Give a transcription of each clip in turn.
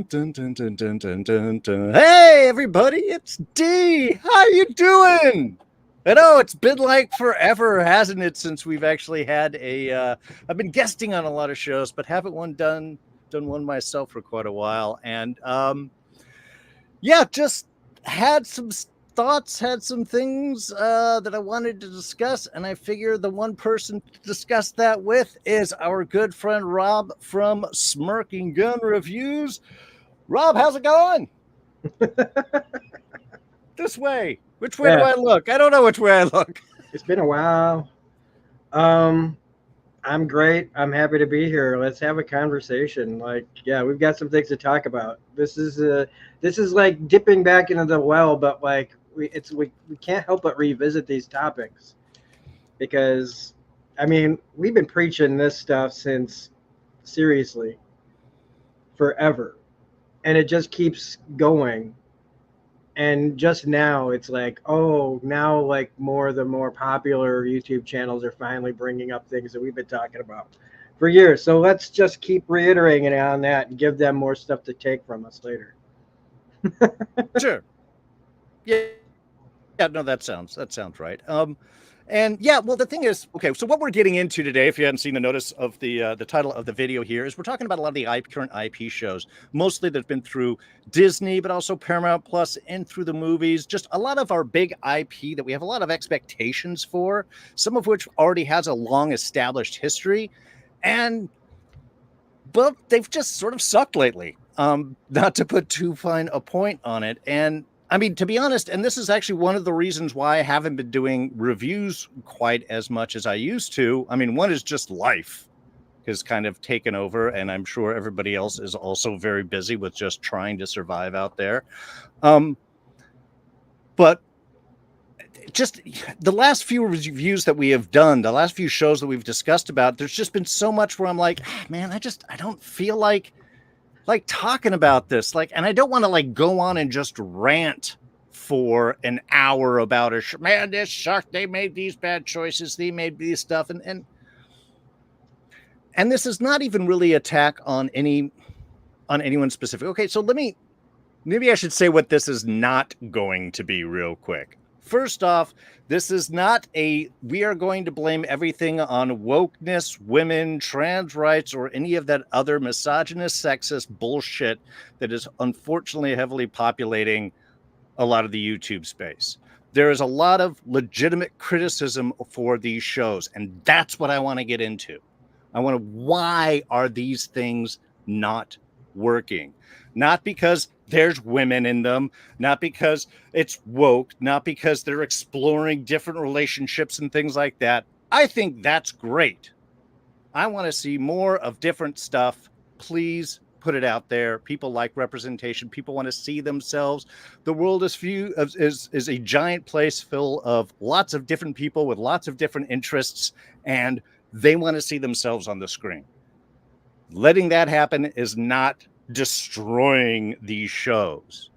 dun, dun, dun, dun, dun, dun, dun. Hey, everybody, it's D. How you doing? I know it's been like forever, hasn't it, since we've actually had I've been guesting on a lot of shows, but haven't done one myself for quite a while. And yeah, just had some thoughts, had some things that I wanted to discuss, and I figure the one person to discuss that with is our good friend Rob from Smirking Gun Reviews. Rob, how's it going? This way. Which way do Yeah, I look? I don't know which way I look. it's been a while. Um, I'm great. I'm happy to be here. Let's have a conversation. Yeah, we've got some things to talk about. This is like dipping back into the well, but we can't help but revisit these topics because I mean, we've been preaching this stuff since seriously forever, and it just keeps going. And just now it's like, oh, now like the more popular YouTube channels are finally bringing up things that we've been talking about for years. So let's just keep reiterating it on that and give them more stuff to take from us later. Sure. Yeah, no, that sounds right. And yeah, well, the thing is, okay, so what we're getting into today, if you hadn't seen the notice of the title of the video here, is we're talking about a lot of the current IP shows, mostly that's been through Disney, but also Paramount Plus and through the movies. Just a lot of our big IP that we have a lot of expectations for, some of which already has a long established history, and but they've just sort of sucked lately. Not to put too fine a point on it, and I mean, to be honest, and this is actually one of the reasons why I haven't been doing reviews quite as much as I used to. I mean, one is just life has kind of taken over, and I'm sure everybody else is also very busy with just trying to survive out there. But just the last few reviews that we have done, the last few shows that we've discussed about, there's just been so much where I'm like, man, I don't feel like talking about this, and I don't want to go on and just rant for an hour about man, this sucked, they made these bad choices, they made these stuff, and this is not even really attack on anyone specific. Okay, so maybe I should say what this is not going to be real quick. First off, this is not we are going to blame everything on wokeness, women, trans rights, or any of that other misogynist, sexist bullshit that is unfortunately heavily populating a lot of the YouTube space. There is a lot of legitimate criticism for these shows, and that's what I want to get into. Why are these things not working? Not because there's women in them, not because it's woke, not because they're exploring different relationships and things like that. I think that's great. I want to see more of different stuff. Please put it out there. People like representation. People want to see themselves. The world is a giant place full of lots of different people with lots of different interests, and they want to see themselves on the screen. Letting that happen is not destroying these shows.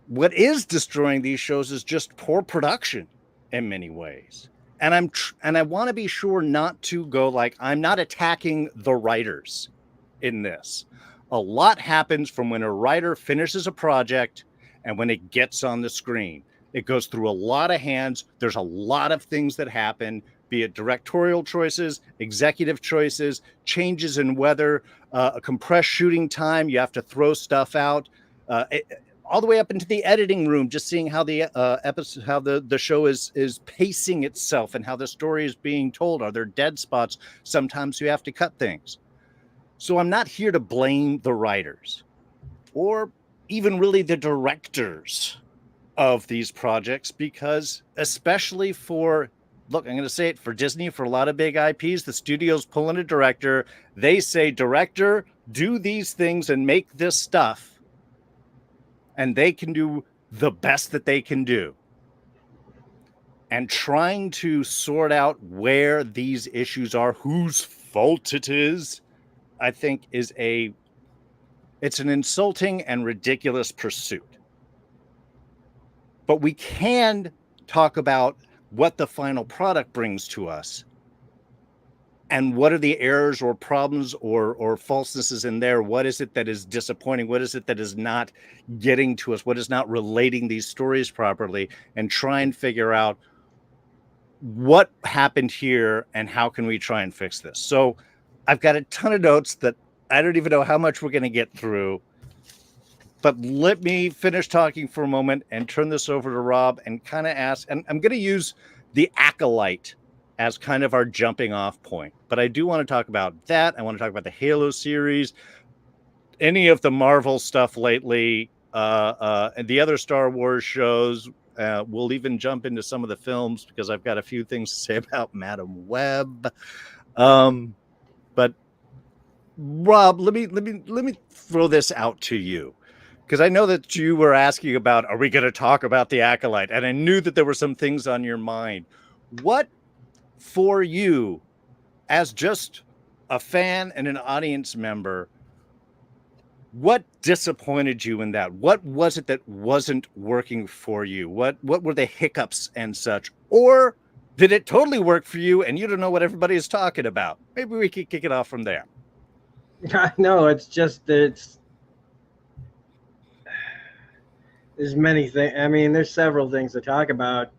What is destroying these shows is just poor production in many ways. And I want to be sure not to go I'm not attacking the writers in this. A lot happens from when a writer finishes a project and when it gets on the screen. It goes through a lot of hands. There's a lot of things that happen, be it directorial choices, executive choices, changes in weather, a compressed shooting time. You have to throw stuff out, all the way up into the editing room, just seeing how the episode, how the show is pacing itself and how the story is being told. Are there dead spots? Sometimes you have to cut things. So I'm not here to blame the writers or even really the directors of these projects, because especially I'm going to say it, for Disney, for a lot of big IPs, the studio's pulling a director. They say, director, do these things and make this stuff. And they can do the best that they can do. And trying to sort out where these issues are, whose fault it is, I think it's an insulting and ridiculous pursuit. But we can talk about what the final product brings to us and what are the errors or problems or falsenesses in there? What is it that is disappointing? What is it that is not getting to us? What is not relating these stories properly? And try and figure out what happened here and how can we try and fix this. So I've got a ton of notes that I don't even know how much we're going to get through, but let me finish talking for a moment and turn this over to Rob and kind of ask, and I'm going to use the Acolyte as kind of our jumping off point, but I do want to talk about that. I want to talk about the Halo series, any of the Marvel stuff lately, and the other Star Wars shows. We'll even jump into some of the films because I've got a few things to say about Madam Web. But Rob, let me throw this out to you, because I know that you were asking about, are we going to talk about the Acolyte? And I knew that there were some things on your mind. What, for you, as just a fan and an audience member, what disappointed you in that? What was it that wasn't working for you? What were the hiccups and such? Or did it totally work for you and you don't know what everybody is talking about? Maybe we could kick it off from there. No, it's just there's many things. I mean, there's several things to talk about.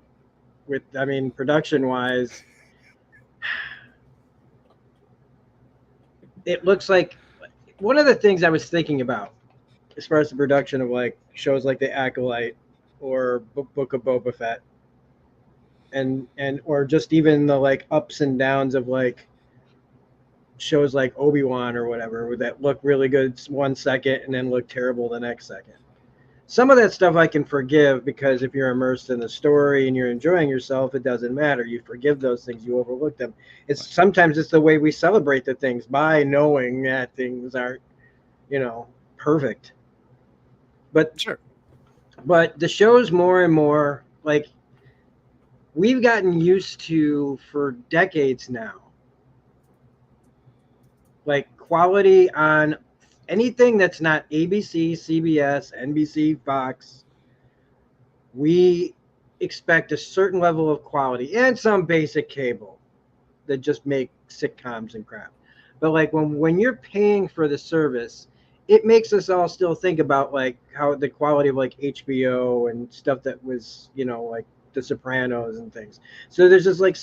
Production wise, it looks like one of the things I was thinking about as far as the production of like shows like The Acolyte or Book of Boba Fett, and or just even the like ups and downs of like shows like Obi-Wan or whatever that look really good 1 second and then look terrible the next second. Some of that stuff I can forgive because if you're immersed in the story and you're enjoying yourself, it doesn't matter. You forgive those things, you overlook them. It's the way we celebrate the things by knowing that things aren't, perfect. But Sure. but the shows more and more like we've gotten used to for decades now. Like quality on anything that's not ABC, CBS, NBC, Fox, we expect a certain level of quality and some basic cable that just make sitcoms and crap. But like when you're paying for the service, it makes us all still think about like how the quality of like HBO and stuff that was, like The Sopranos and things. So there's this like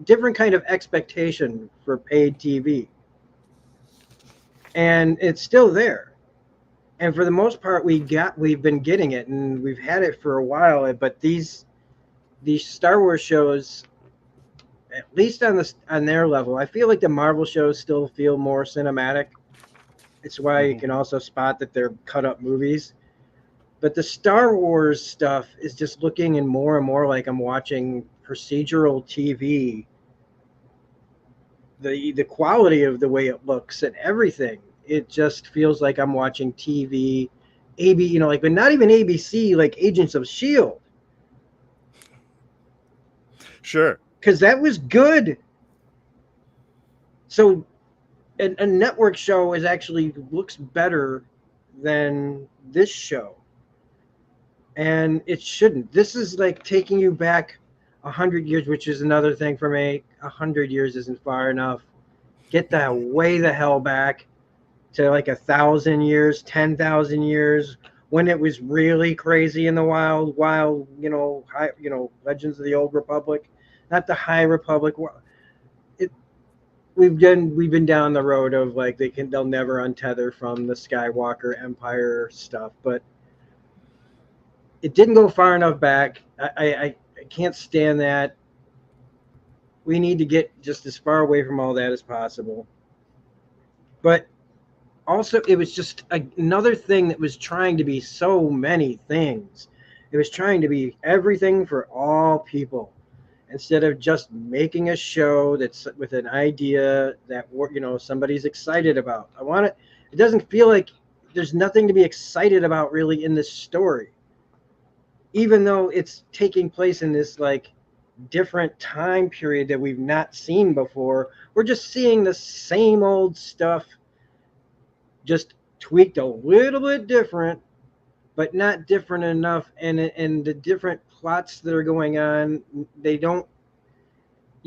different kind of expectation for paid TV. And it's still there. And for the most part we've been getting it and we've had it for a while, but these Star Wars shows, at least on their level, I feel like the Marvel shows still feel more cinematic. It's why you can also spot that they're cut up movies. But the Star Wars stuff is just looking and more like I'm watching procedural TV. The quality of the way it looks and everything, it just feels like I'm watching TV, but not even ABC, like Agents of S.H.I.E.L.D. Sure. Because that was good. So a network show actually looks better than this show. And it shouldn't. This is like taking you back 100 years, which is another thing for me. 100 years isn't far enough. Get that way the hell back to like 1,000 years, 10,000 years, when it was really crazy in the wild, Legends of the Old Republic, not the High Republic. We've been down the road of like they'll never untether from the Skywalker Empire stuff, but it didn't go far enough back. I can't stand that. We need to get just as far away from all that as possible. But also, it was just another thing that was trying to be so many things. It was trying to be everything for all people instead of just making a show that's with an idea that somebody's excited about. It doesn't feel like there's nothing to be excited about really in this story, even though it's taking place in this like different time period that we've not seen before. We're just seeing the same old stuff, just tweaked a little bit different, but not different enough. And the different plots that are going on,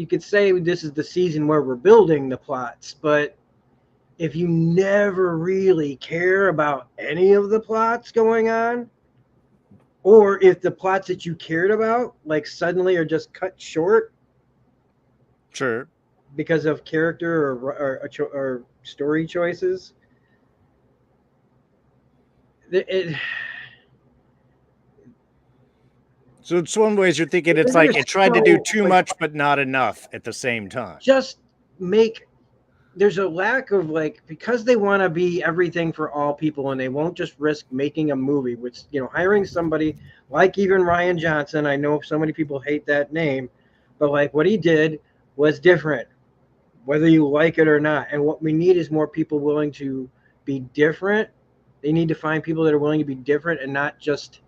you could say this is the season where we're building the plots, but if you never really care about any of the plots going on, or if the plots that you cared about like suddenly are just cut short Sure. because of character or story choices, it, So in some ways you're thinking it's like there's it tried to do so too like much, but not enough at the same time. just make there's a lack of like because they want to be everything for all people and they won't just risk making a movie which hiring somebody like even Ryan Johnson. I know so many people hate that name, but like what he did was different whether you like it or not, and what we need is more people willing to be different. They need to find people that are willing to be different and not just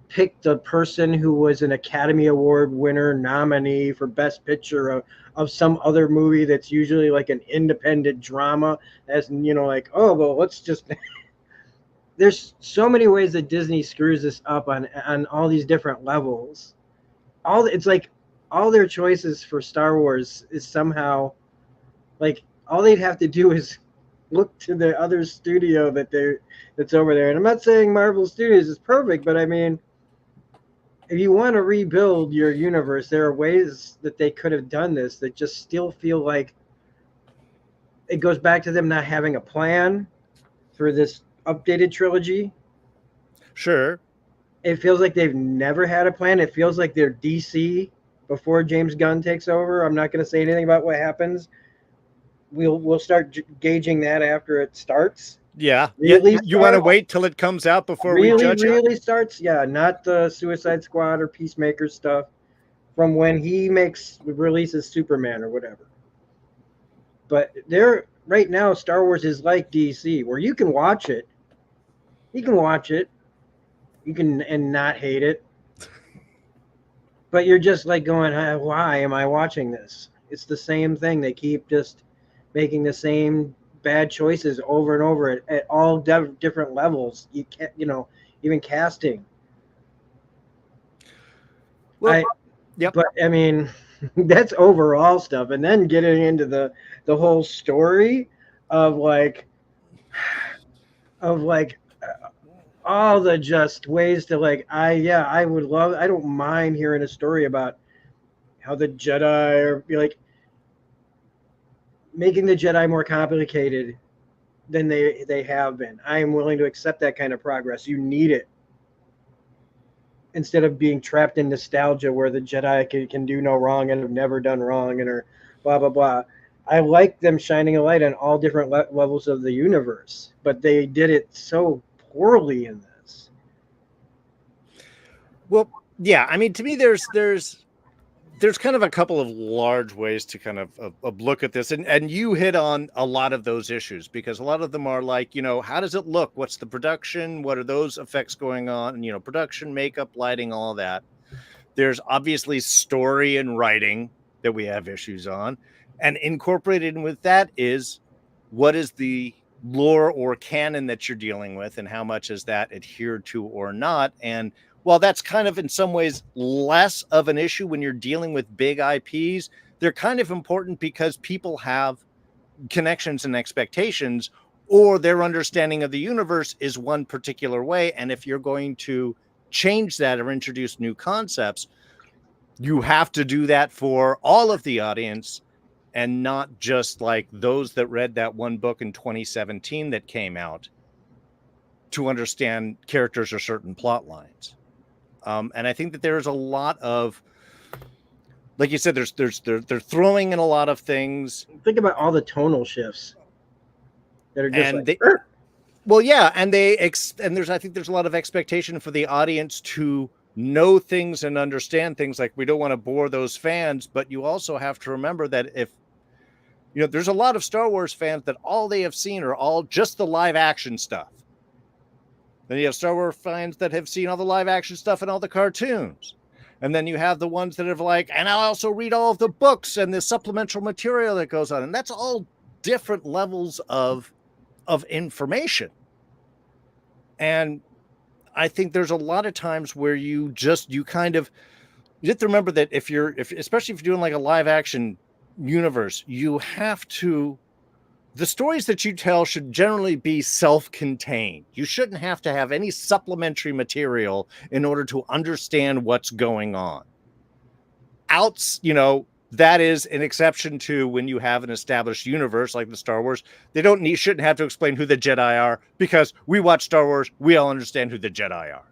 pick the person who was an Academy Award winner nominee for Best Picture of some other movie that's usually like an independent drama. As like, oh well, let's just. There's so many ways that Disney screws this up on all these different levels. It's like all their choices for Star Wars is somehow like all they'd have to do is look to the other studio that's over there. And I'm not saying Marvel Studios is perfect, but I mean, if you want to rebuild your universe, there are ways that they could have done this that just still feel like it goes back to them not having a plan for this updated trilogy. Sure. It feels like they've never had a plan. It feels like they're DC before James Gunn takes over. I'm not going to say anything about what happens. We'll start gauging that after it starts. Yeah. Really yeah. You want to wait till it comes out before we judge it? Really starts. Yeah, not the Suicide Squad or Peacemaker stuff from when he releases Superman or whatever. But right now, Star Wars is like DC, where you can watch it. You can watch it. You can and not hate it. But you're just like going, why am I watching this? It's the same thing. They keep just making the same bad choices over and over at all different levels. You can't, even casting. Well, yep. But I mean, that's overall stuff, and then getting into the whole story of like all the just ways to like I would love. I don't mind hearing a story about how the Jedi are like making the Jedi more complicated than they have been. I am willing to accept that kind of progress. You need it instead of being trapped in nostalgia where the Jedi can do no wrong and have never done wrong and are blah blah blah. I like them shining a light on all different levels of the universe, but they did it so poorly in this. Well, yeah. I mean, to me, there's kind of a couple of large ways to kind of look at this, and you hit on a lot of those issues because a lot of them are like, how does it look? What's the production? What are those effects going on? And, production, makeup, lighting, all that. There's obviously story and writing that we have issues on, and incorporated with that is what is the lore or canon that you're dealing with and how much is that adhered to or not. And while that's kind of in some ways less of an issue when you're dealing with big IPs, they're kind of important because people have connections and expectations, or their understanding of the universe is one particular way. And if you're going to change that or introduce new concepts, you have to do that for all of the audience and not just like those that read that one book in 2017 that came out to understand characters or certain plot lines. And I think that there's a lot of, like you said, they're throwing in a lot of things. Think about all the tonal shifts that are just and well, yeah, and I think there's a lot of expectation for the audience to know things and understand things. Like, we don't want to bore those fans, but you also have to remember that if there's a lot of Star Wars fans that all they have seen are all just the live action stuff. Then you have Star Wars fans that have seen all the live action stuff and all the cartoons. And then you have the ones that have like, and I also read all of the books and the supplemental material that goes on. And that's all different levels of information. And I think there's a lot of times where you kind of You have to remember that especially if you're doing like a live action universe, you have to, the stories that you tell should generally be self-contained. You shouldn't have to have any supplementary material in order to understand what's going on. That is an exception to when you have an established universe like the Star Wars. Shouldn't have to explain who the Jedi are, because we watch Star Wars, we all understand who the Jedi are.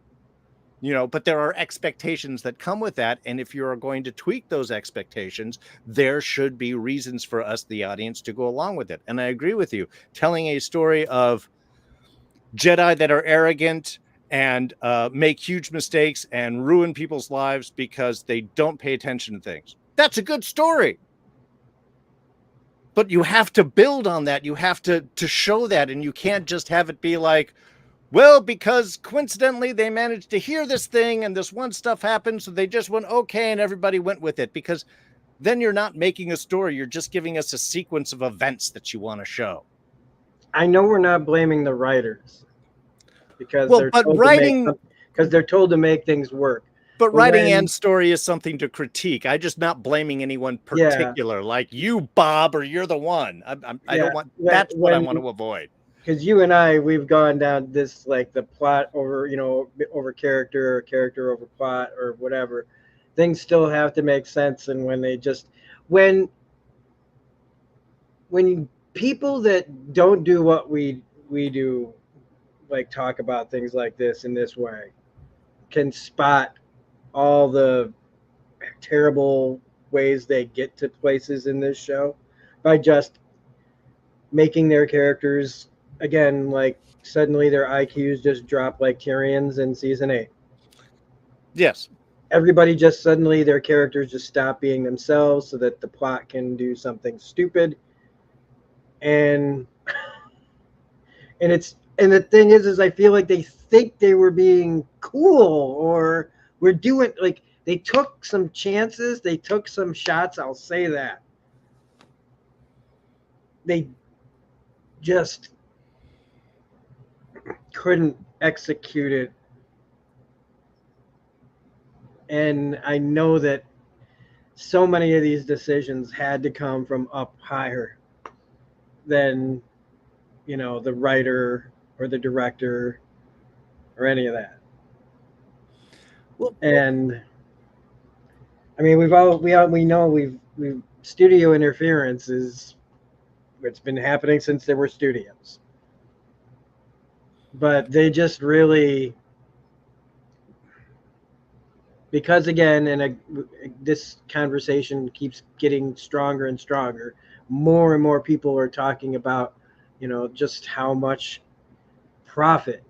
But there are expectations that come with that. And if you're going to tweak those expectations, there should be reasons for us, the audience, to go along with it. And I agree with you. Telling a story of Jedi that are arrogant and make huge mistakes and ruin people's lives because they don't pay attention to things, that's a good story. But you have to build on that. You have to show that. And you can't just have it be like, well, because coincidentally they managed to hear this thing and this one stuff happened, so they just went okay and everybody went with it. Because then you're not making a story. You're just giving us a sequence of events that you want to show. I know we're not blaming the writers because they're told to make things work. But writing and story is something to critique. I'm just not blaming anyone particular, like you, Bob, or you're the one. I don't want. That's what I want to avoid. Because you and I, we've gone down this, like, the plot over, over character, or character over plot, or whatever. Things still have to make sense, and when people that don't do what we do, like talk about things like this in this way, can spot all the terrible ways they get to places in this show by just making their characters, again, like, suddenly their IQs just drop like Tyrion's in season 8. Yes. Everybody just suddenly, their characters just stop being themselves so that the plot can do something stupid. And the thing is I feel like they think they were being cool, or we're doing, like, they took some chances, they took some shots, I'll say that. They just couldn't execute it. And I know that so many of these decisions had to come from up higher than, the writer or the director or any of that. Well, and I mean, we know studio interference it's been happening since there were studios. But they just really, because again, this conversation keeps getting stronger and stronger. More and more people are talking about, just how much profit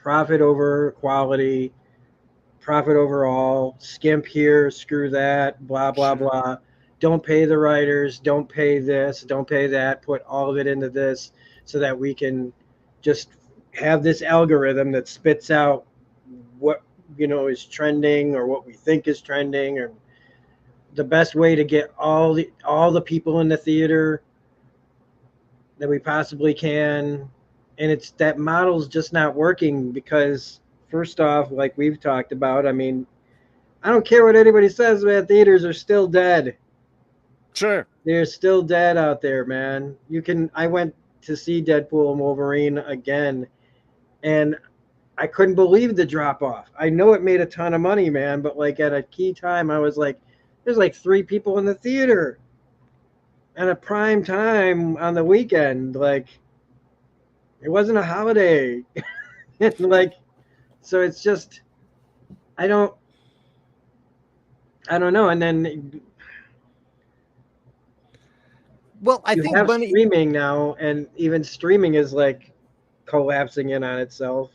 over quality, profit overall, skimp here, screw that, blah, blah, blah. Don't pay the writers, don't pay this, don't pay that, put all of it into this so that we can just have this algorithm that spits out what, is trending, or what we think is trending, or the best way to get all the people in the theater that we possibly can. And it's that model's just not working because, first off, like we've talked about, I mean, I don't care what anybody says, man, theaters are still dead. Sure. They're still dead out there, man. I went to see Deadpool and Wolverine again, and I couldn't believe the drop off. I know it made a ton of money, man, but like at a key time, I was like, there's like 3 people in the theater at a prime time on the weekend. Like, it wasn't a holiday. Like, so it's just, I don't know. And then, well, I think have streaming now, and even streaming is like collapsing in on itself.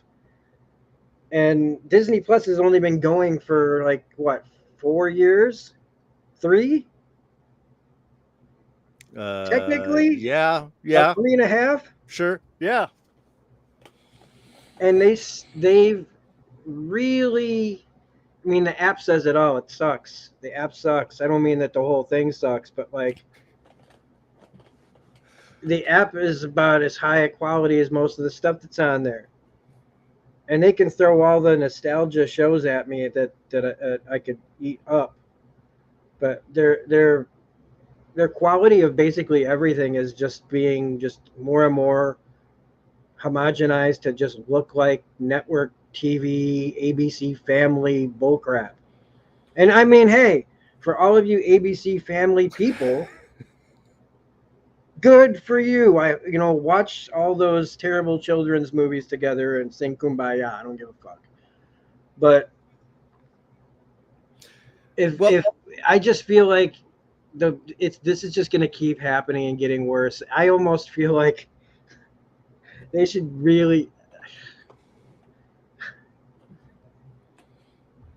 And Disney Plus has only been going for like, what, 4 years? 3? Technically? Yeah. 3.5? Sure. Yeah. And they've really, I mean, the app says it all. It sucks. The app sucks. I don't mean that the whole thing sucks, but like, the app is about as high a quality as most of the stuff that's on there. and they can throw all the nostalgia shows at me that I could eat up. But their quality of basically everything is just being just more and more homogenized to just look like network TV, ABC Family bullcrap. And I mean, hey, for all of you ABC Family people, good for you. Watch all those terrible children's movies together and sing Kumbaya. I don't give a fuck. But Well, if I just feel like this is just going to keep happening and getting worse. I almost feel like they should really.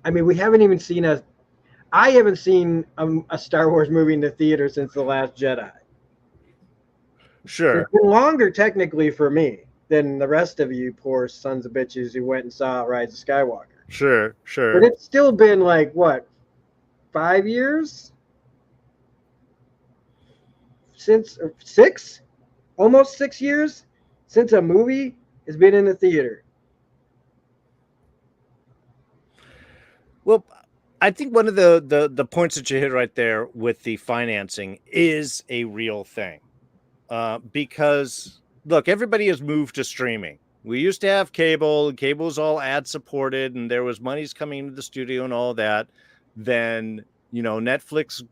I mean, we haven't even seen a. I haven't seen a Star Wars movie in the theater since The Last Jedi. It's sure, been longer technically for me than the rest of you poor sons of bitches who went and saw Rise of Skywalker. sure, But sure. it's still been like what, 5 years since, or six, almost 6 years since a movie has been in the theater. Well, I think one of the points that you hit right there with the financing is a real thing. Because look, everybody has moved to streaming. We used to have cable, and cable was all ad supported, and there was monies coming into the studio and all that. Then, Netflix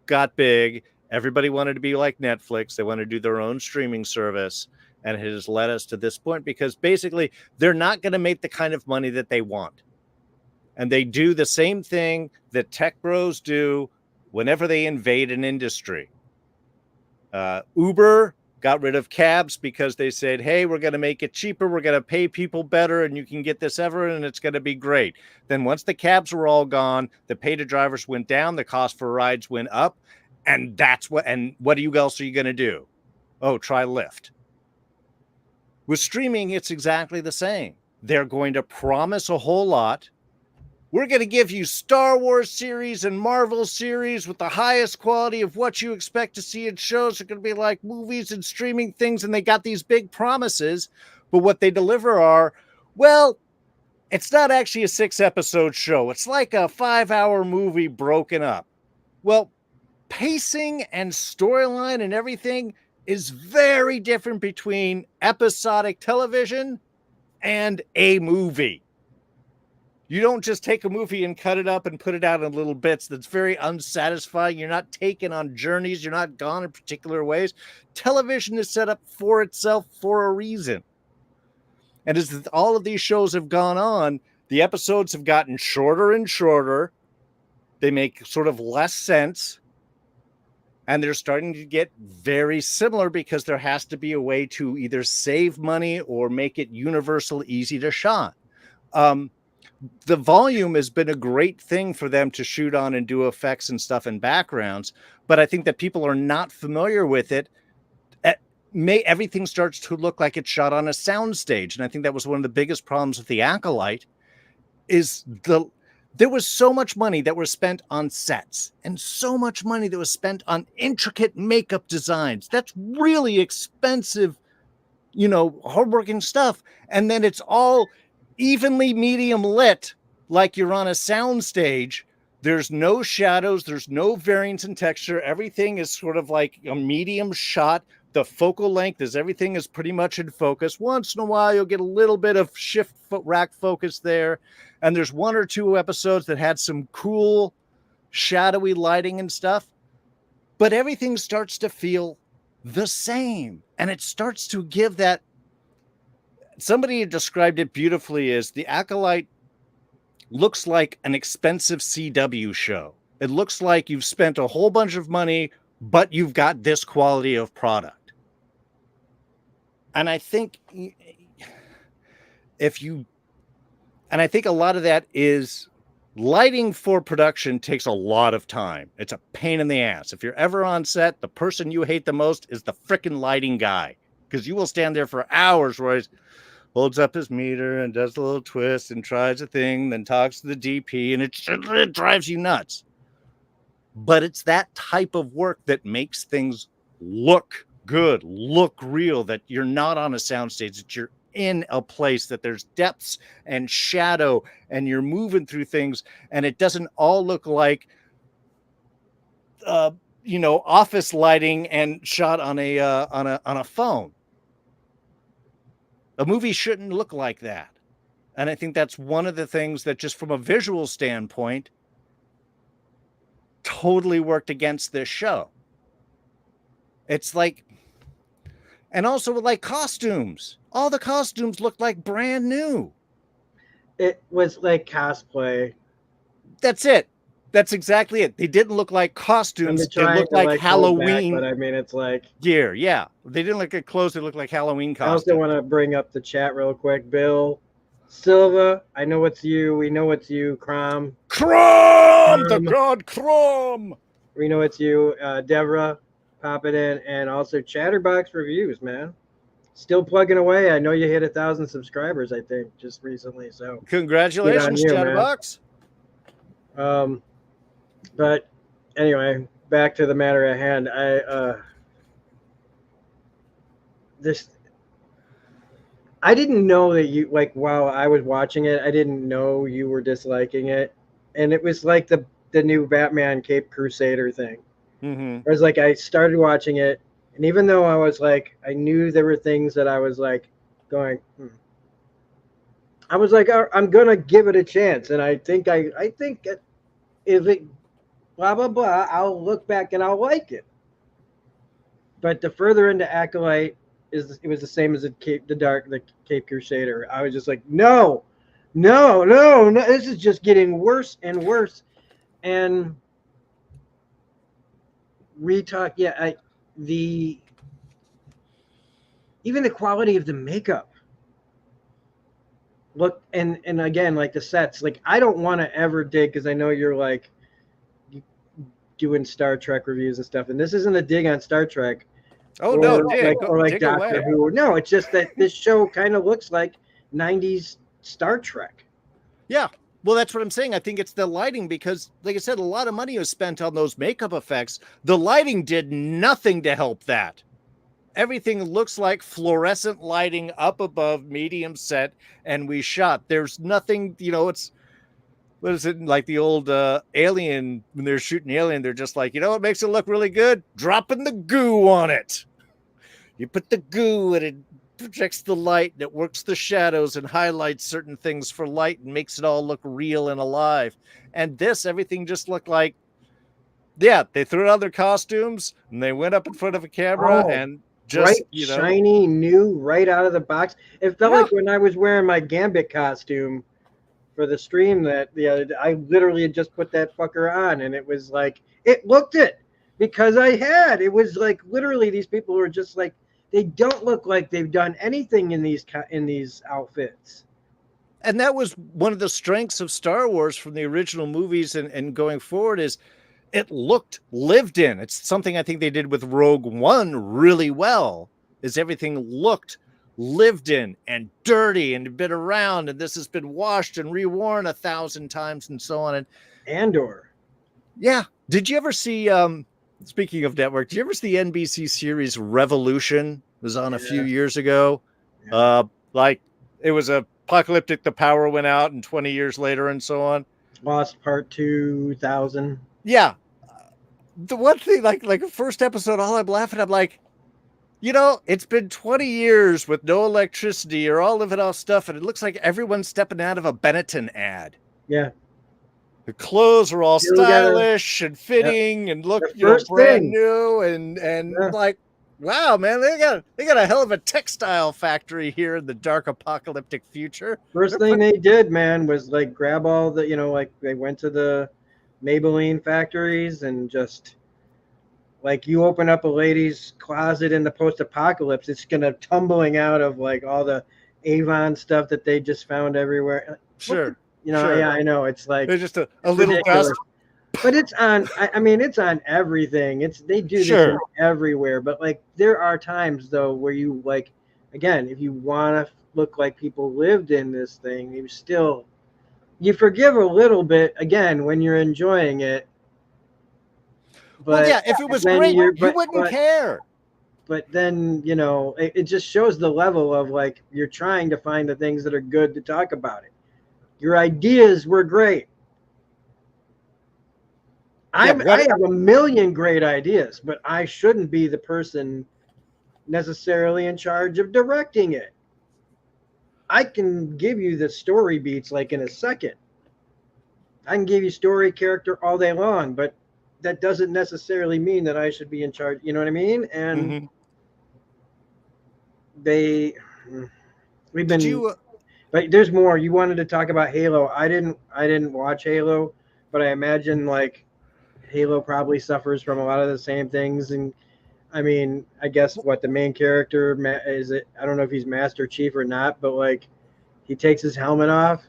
got big. Everybody wanted to be like Netflix. They want to do their own streaming service. And it has led us to this point because basically they're not going to make the kind of money that they want. And they do the same thing that tech bros do whenever they invade an industry. Uber got rid of cabs because they said, hey, we're going to make it cheaper. We're going to pay people better and you can get this ever and it's going to be great. Then once the cabs were all gone, the pay to drivers went down, the cost for rides went up. And what else are you going to do? Oh, try Lyft. With streaming, it's exactly the same. They're going to promise a whole lot. We're going to give you Star Wars series and Marvel series with the highest quality of what you expect to see in shows. They're going to be like movies and streaming things, and they got these big promises. But what they deliver are, well, it's not actually a 6-episode show. It's like a 5-hour movie broken up. Well, pacing and storyline and everything is very different between episodic television and a movie. You don't just take a movie and cut it up and put it out in little bits. That's very unsatisfying. You're not taken on journeys. You're not gone in particular ways. Television is set up for itself for a reason. And as all of these shows have gone on, the episodes have gotten shorter and shorter. They make sort of less sense. And they're starting to get very similar because there has to be a way to either save money or make it universal easy to shot. The volume has been a great thing for them to shoot on and do effects and stuff in backgrounds. But I think that people are not familiar with it. Everything starts to look like it's shot on a soundstage. And I think that was one of the biggest problems with The Acolyte is there was so much money that was spent on sets and so much money that was spent on intricate makeup designs. That's really expensive, hardworking stuff. And then it's all evenly medium lit, like you're on a soundstage. There's no shadows. There's no variance in texture. Everything is sort of like a medium shot. The focal length everything is pretty much in focus. Once in a while, you'll get a little bit of shift rack focus there. And there's 1 or 2 episodes that had some cool shadowy lighting and stuff. But everything starts to feel the same. And it starts to give that. Somebody described it beautifully as The Acolyte looks like an expensive CW show. It looks like you've spent a whole bunch of money, but you've got this quality of product. And I think I think a lot of that is lighting for production takes a lot of time. It's a pain in the ass. If you're ever on set, the person you hate the most is the frickin' lighting guy, because you will stand there for hours where he holds up his meter and does a little twist and tries a thing, then talks to the DP, and it drives you nuts. But it's that type of work that makes things look good, look real, that you're not on a soundstage, that you're in a place, that there's depths and shadow, and you're moving through things, and it doesn't all look like office lighting and shot on a phone. A movie shouldn't look like that. And I think that's one of the things that, just from a visual standpoint, totally worked against this show. It's like, and also with like costumes, all the costumes looked like brand new. It was like cosplay. That's it. That's exactly it. They didn't look like costumes. They looked like Halloween. Back, but I mean, it's like gear. Yeah, they didn't look like clothes. They looked like Halloween costumes. I also want to bring up the chat real quick. Bill Silva, I know it's you. We know it's you. Crom, the god Crom. We know it's you. Deborah, pop it in, and also Chatterbox Reviews, man. Still plugging away. I know you hit 1,000 subscribers, I think, just recently. So congratulations, you, Chatterbox. But anyway, back to the matter at hand. I didn't know that you, like, while I was watching it, I didn't know you were disliking it, and it was like the new Batman Cape Crusader thing. Mm-hmm. It was like I started watching it, and even though I was like, I knew there were things that I was like going, I was like, I'm gonna give it a chance, and I think if it blah blah blah, I'll look back and I'll like it. But the further into Acolyte, it was the same as the Cape Crusader. I was just like, no, this is just getting worse and worse. And even the quality of the makeup. Look, and again, like the sets, like I don't want to ever dig, because I know you're like doing Star Trek reviews and stuff, and this isn't a dig on Star Trek. Or Doctor Who. No, it's just that this show kind of looks like 90s Star Trek. Yeah. Well, that's what I'm saying. I think it's the lighting, because, like I said, a lot of money was spent on those makeup effects. The lighting did nothing to help that. Everything looks like fluorescent lighting up above, medium set, and we shot. There's nothing, it's, what is it, like the old Alien, when they're shooting Alien, they're just like, what makes it look really good? Dropping the goo on it. You put the goo and it projects the light, and it works the shadows and highlights certain things for light and makes it all look real and alive. And this, everything just looked like, they threw out their costumes and they went up in front of a camera and just, bright, shiny, new, right out of the box. It felt like when I was wearing my Gambit costume for the stream that I literally had just put that fucker on, and it was like, it looked it, because it was like, literally, these people were just like, they don't look like they've done anything in these outfits. And that was one of the strengths of Star Wars from the original movies and going forward, is it looked lived in. It's something I think they did with Rogue One really well, is everything looked lived in and dirty and been around, and this has been washed and reworn 1,000 times and so on. And Andor. Yeah. Did you ever see, speaking of network, did you ever see the NBC series Revolution? It was on a few years ago. Yeah. Like, it was apocalyptic, the power went out, and 20 years later and so on. Lost Part 2000. Yeah. The one thing, like the first episode, all I'm laughing, I'm like, it's been 20 years with no electricity, or all living off stuff, and it looks like everyone's stepping out of a Benetton ad. Yeah. The clothes are all stylish and fitting and look, brand new, and like, wow, man, they got a hell of a textile factory here in the dark apocalyptic future. First thing they did, man, was like grab all the, like they went to the Maybelline factories and just, like, you open up a lady's closet in the post-apocalypse, it's gonna tumbling out of like all the Avon stuff that they just found everywhere. Sure. Sure. Yeah, I know. It's like there's just a little dust. But it's on. I mean, it's on everything. They do this everywhere. But like, there are times though where you, like, again, if you want to look like people lived in this thing, you forgive a little bit again when you're enjoying it. But if it was great, you wouldn't care. but then it just shows the level of like you're trying to find the things that are good to talk about it. Your ideas were great. Yeah, I have a million great ideas, but I shouldn't be the person necessarily in charge of directing it. I can give you the story beats like in a second. I can give you story character all day long, but that doesn't necessarily mean that I should be in charge. You know what I mean? And Mhm. they, we've Did been, you but there's more. You wanted to talk about Halo. I didn't watch Halo, but I imagine like Halo probably suffers from a lot of the same things. And I mean, I guess what the main character is it? I don't know if he's Master Chief or not, but like he takes his helmet off,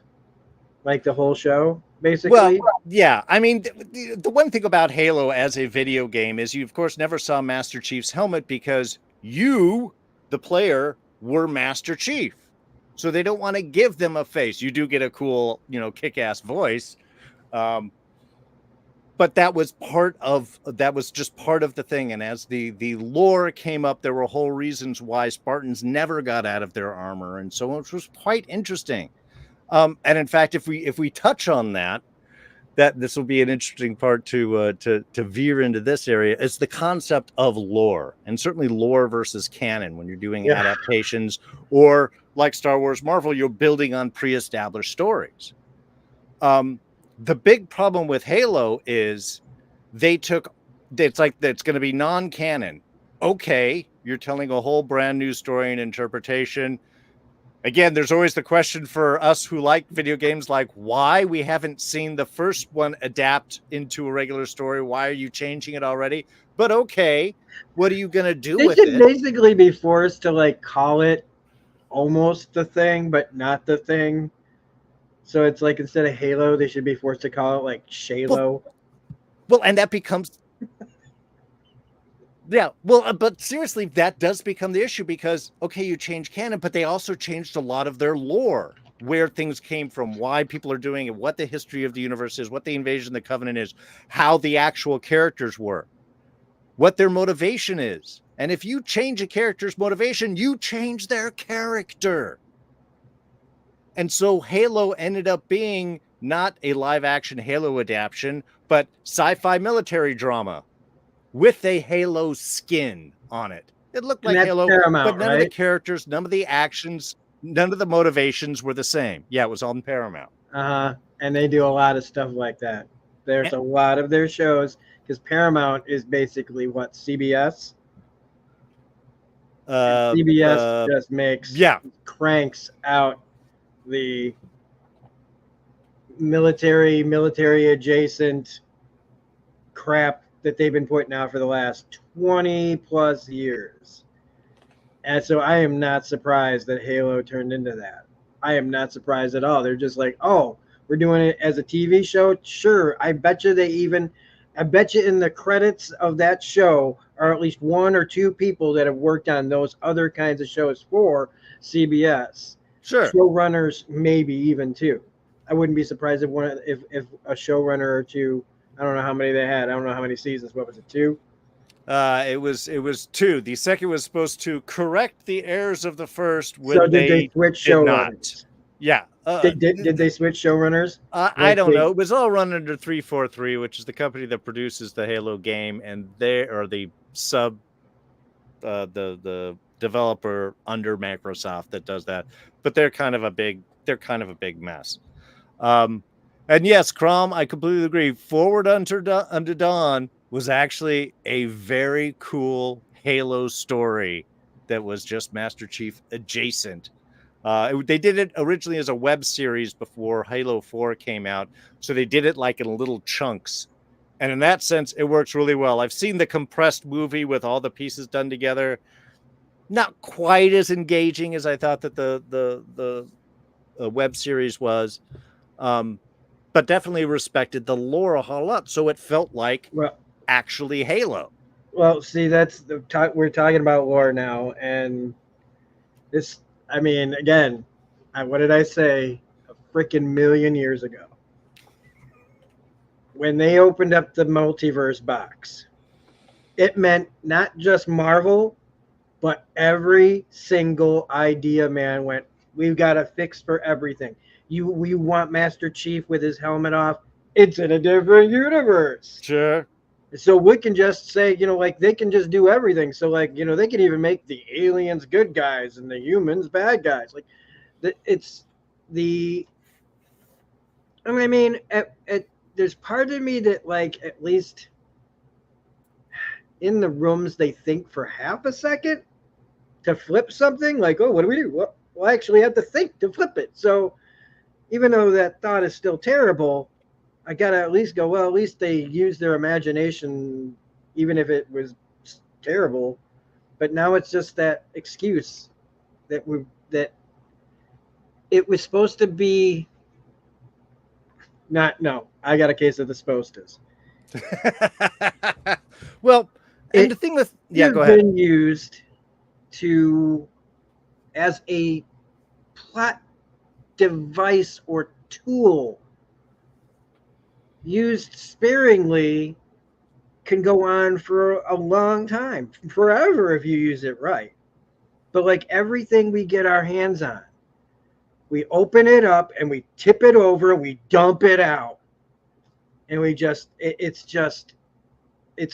like the whole show, Well, basically. yeah. I mean, the one thing about Halo as a video game is you, of course, never saw Master Chief's helmet because you, the player, were Master Chief. So they don't want to give them a face. You do get a cool, kick-ass voice. Um, but that was just part of the thing. And as the lore came up, there were whole reasons why Spartans never got out of their armor. And so it was quite interesting. And in fact, if we touch on that this will be an interesting part to veer into this area. It's the concept of lore, and certainly lore versus canon when you're doing Yeah. adaptations, or like Star Wars, Marvel, you're building on pre-established stories. The big problem with Halo is it's like it's going to be non-canon. Okay, you're telling a whole brand new story and interpretation. Again, there's always the question for us who like video games, like why we haven't seen the first one adapt into a regular story. Why are you changing it already? But okay, what are you going to do They with should it? basically be forced to like call it almost the thing, but not the thing. So it's like instead of Halo, they should be forced to call it like Shalo. Well, and that becomes yeah. Well, but seriously, that does become the issue because okay, you change canon, but they also changed a lot of their lore, where things came from, why people are doing it, what the history of the universe is, what the invasion, the covenant is, how the actual characters were, what their motivation is. And if you change a character's motivation, you change their character. And so Halo ended up being not a live action Halo adaptation, but sci-fi military drama with a Halo skin on it. It looked And like that's Halo, but Paramount, none of the right? characters, none of the actions, none of the motivations were the same. Yeah, it was on Paramount. Uh-huh. And they do a lot of stuff like that. There's And, a lot of their shows because Paramount is basically what CBS. And CBS just makes yeah, cranks out the military adjacent crap that they've been putting out for the last 20 plus years. And so I am not surprised that Halo turned into that. I am not surprised at all. They're just like, oh, we're doing it as a TV show. Sure. I bet you in the credits of that show are at least one or two people that have worked on those other kinds of shows for CBS. sure. Showrunners, maybe even two. I wouldn't be surprised if a showrunner or two. I don't know how many they had. I don't know how many seasons. What was it? Two? It was two. The second was supposed to correct the errors of the first So when did they they switch did not. showrunners? Yeah. Did they switch showrunners? I Like don't they know. It was all run under 343, which is the company that produces the Halo game, and they are the the developer under Microsoft that does that. But they're kind of a big mess. And yes, Crom, I completely agree. Forward Unto Dawn was actually a very cool Halo story that was just Master Chief adjacent. They did it originally as a web series before Halo 4 came out. So they did it like in little chunks. And in that sense, it works really well. I've seen the compressed movie with all the pieces done together. Not quite as engaging as I thought that the web series was. But definitely respected the lore a whole lot. So it felt like well, actually Halo. well, see, that's the we're talking about lore now, and this. I mean, again, what did I say? A freaking million years ago, when they opened up the multiverse box, it meant not just Marvel, But every single idea man went, we've got a fix for everything. We want Master Chief with his helmet off. It's in a different universe. Sure. So we can just say, like they can just do everything. So like, they can even make the aliens good guys and the humans bad guys. Like it's the I mean, there's part of me that like at least in the rooms they think for half a second to flip something. Like, oh, what do we do? Well, I actually have to think to flip it. So even though that thought is still terrible, I gotta at least go, well, at least they used their imagination, even if it was terrible. But now it's just that excuse that it was supposed to be not. No, I got a case of the supposed is. Well, and It the thing with has go ahead. been used to as a plot device or tool used sparingly can go on for a long time, forever if you use it right. But like everything we get our hands on, we open it up and we tip it over, we dump it out, and it's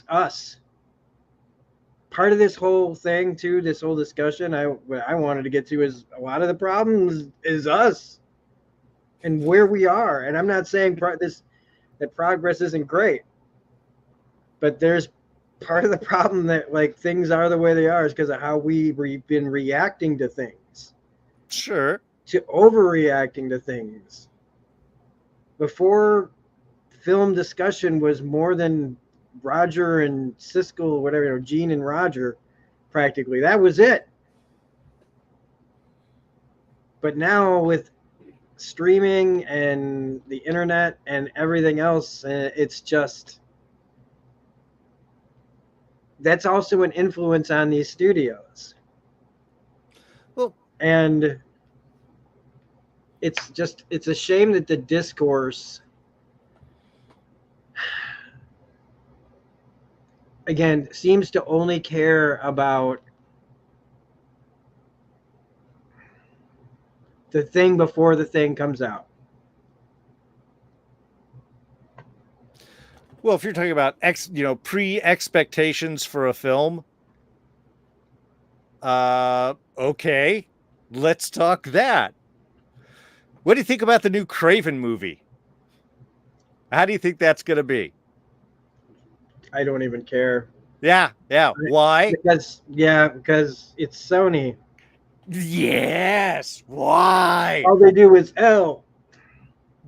us. Part of this whole thing too, this whole discussion, I wanted to get to is a lot of the problems is us and where we are. And I'm not saying that progress isn't great, but there's part of the problem that like things are the way they are is because of how we've been reacting to things. Sure. To overreacting to things. Before film discussion was more than Roger and Siskel, whatever, Gene and Roger, practically. That was it. But now with streaming and the internet and everything else, it's just that's also an influence on these studios. Well, and it's a shame that the discourse again seems to only care about the thing before the thing comes out. Well, if you're talking about pre-expectations for a film, okay, let's talk that. What do you think about the new Craven movie? How do you think that's going to be? I don't even care. Yeah. Why? Because it's Sony. Yes. Why? All they do is L.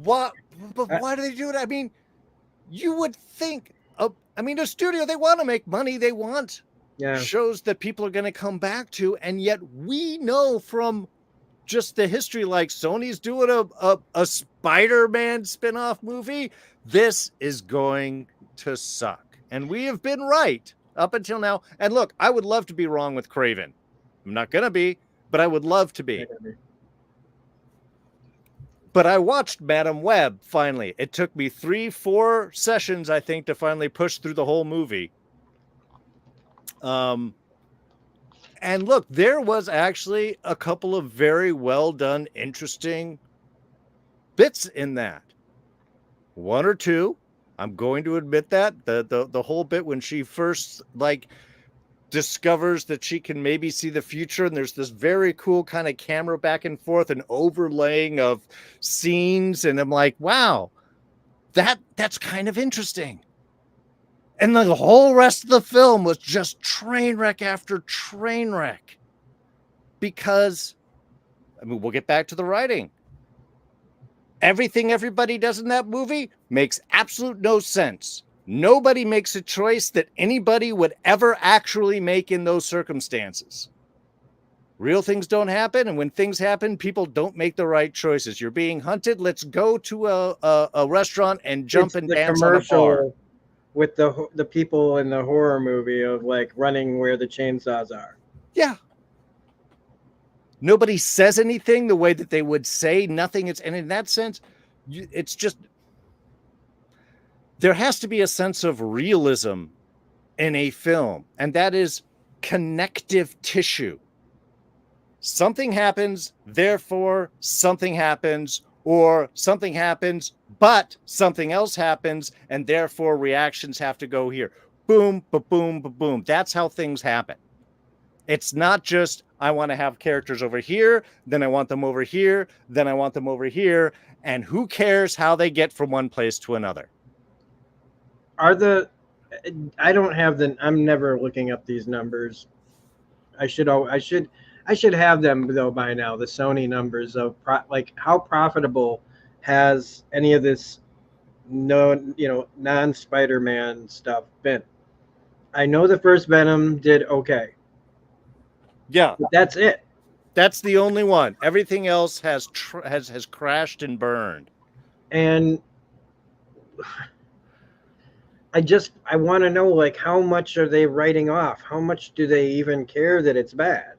What? But why do they do it? I mean, you would think. A studio, they want to make money. They want shows that people are going to come back to, and yet we know from just the history, like Sony's doing a Spider-Man spinoff movie. This is going to suck, and we have been right up until now. And look, I would love to be wrong with Craven. I'm not gonna be, but I would love to be. But I watched Madam Web finally. It took me 3-4 sessions, I think, to finally push through the whole movie. And look, there was actually a couple of very well done, interesting bits in that. One or two, I'm going to admit that the whole bit when she first discovers that she can maybe see the future, and there's this very cool kind of camera back and forth and overlaying of scenes, and I'm like, wow, that's kind of interesting. And the whole rest of the film was just train wreck after train wreck. Because, we'll get back to the writing. Everything everybody does in that movie makes absolute no sense. Nobody makes a choice that anybody would ever actually make in those circumstances. Real things don't happen, and when things happen, people don't make the right choices. You're being hunted. Let's go to a restaurant and jump and dance on a bar. With the people in the horror movie of like running where the chainsaws are. Yeah. Nobody says anything the way that they would say nothing. And in that sense, it's just, there has to be a sense of realism in a film. And that is connective tissue. Something happens, therefore something happens, or something happens, but something else happens, and therefore reactions have to go here. Boom, ba-boom, ba-boom. That's how things happen. It's not just, I want to have characters over here, then I want them over here, then I want them over here, and who cares how they get from one place to another? I don't have I'm never looking up these numbers. I should have them though by now. The Sony numbers of like how profitable has any of this non Spider-Man stuff been? I know the first Venom did okay. Yeah, but that's it. That's the only one. Everything else has crashed and burned. And I want to know, like, how much are they writing off? How much do they even care that it's bad?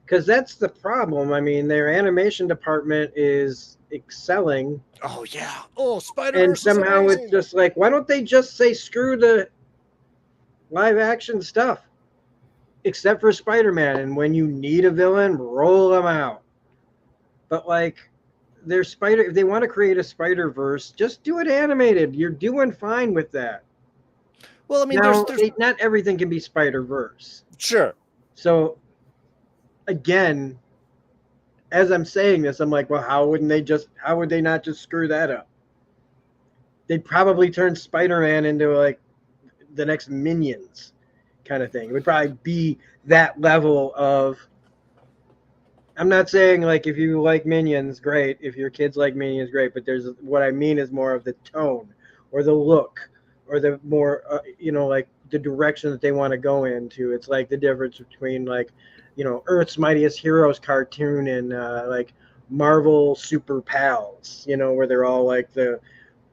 Because that's the problem. I mean, their animation department is excelling. Oh yeah. Oh, Spider-Verse. And somehow it's just like, why don't they just say screw the live action stuff? Except for Spider-Man, and when you need a villain, roll them out. But like, if they want to create a Spider-Verse, just do it animated. You're doing fine with that. Well, I mean, now, not everything can be Spider-Verse. Sure. So, again, as I'm saying this, I'm like, well, how would they not just screw that up? They'd probably turn Spider-Man into like the next Minions kind of thing. It would probably be that level of. I'm not saying like if you like Minions, great. If your kids like Minions, great. But what I mean is more of the tone or the look or the more, like the direction that they want to go into. It's like the difference between like, Earth's Mightiest Heroes cartoon and like Marvel Super Pals, where they're all like the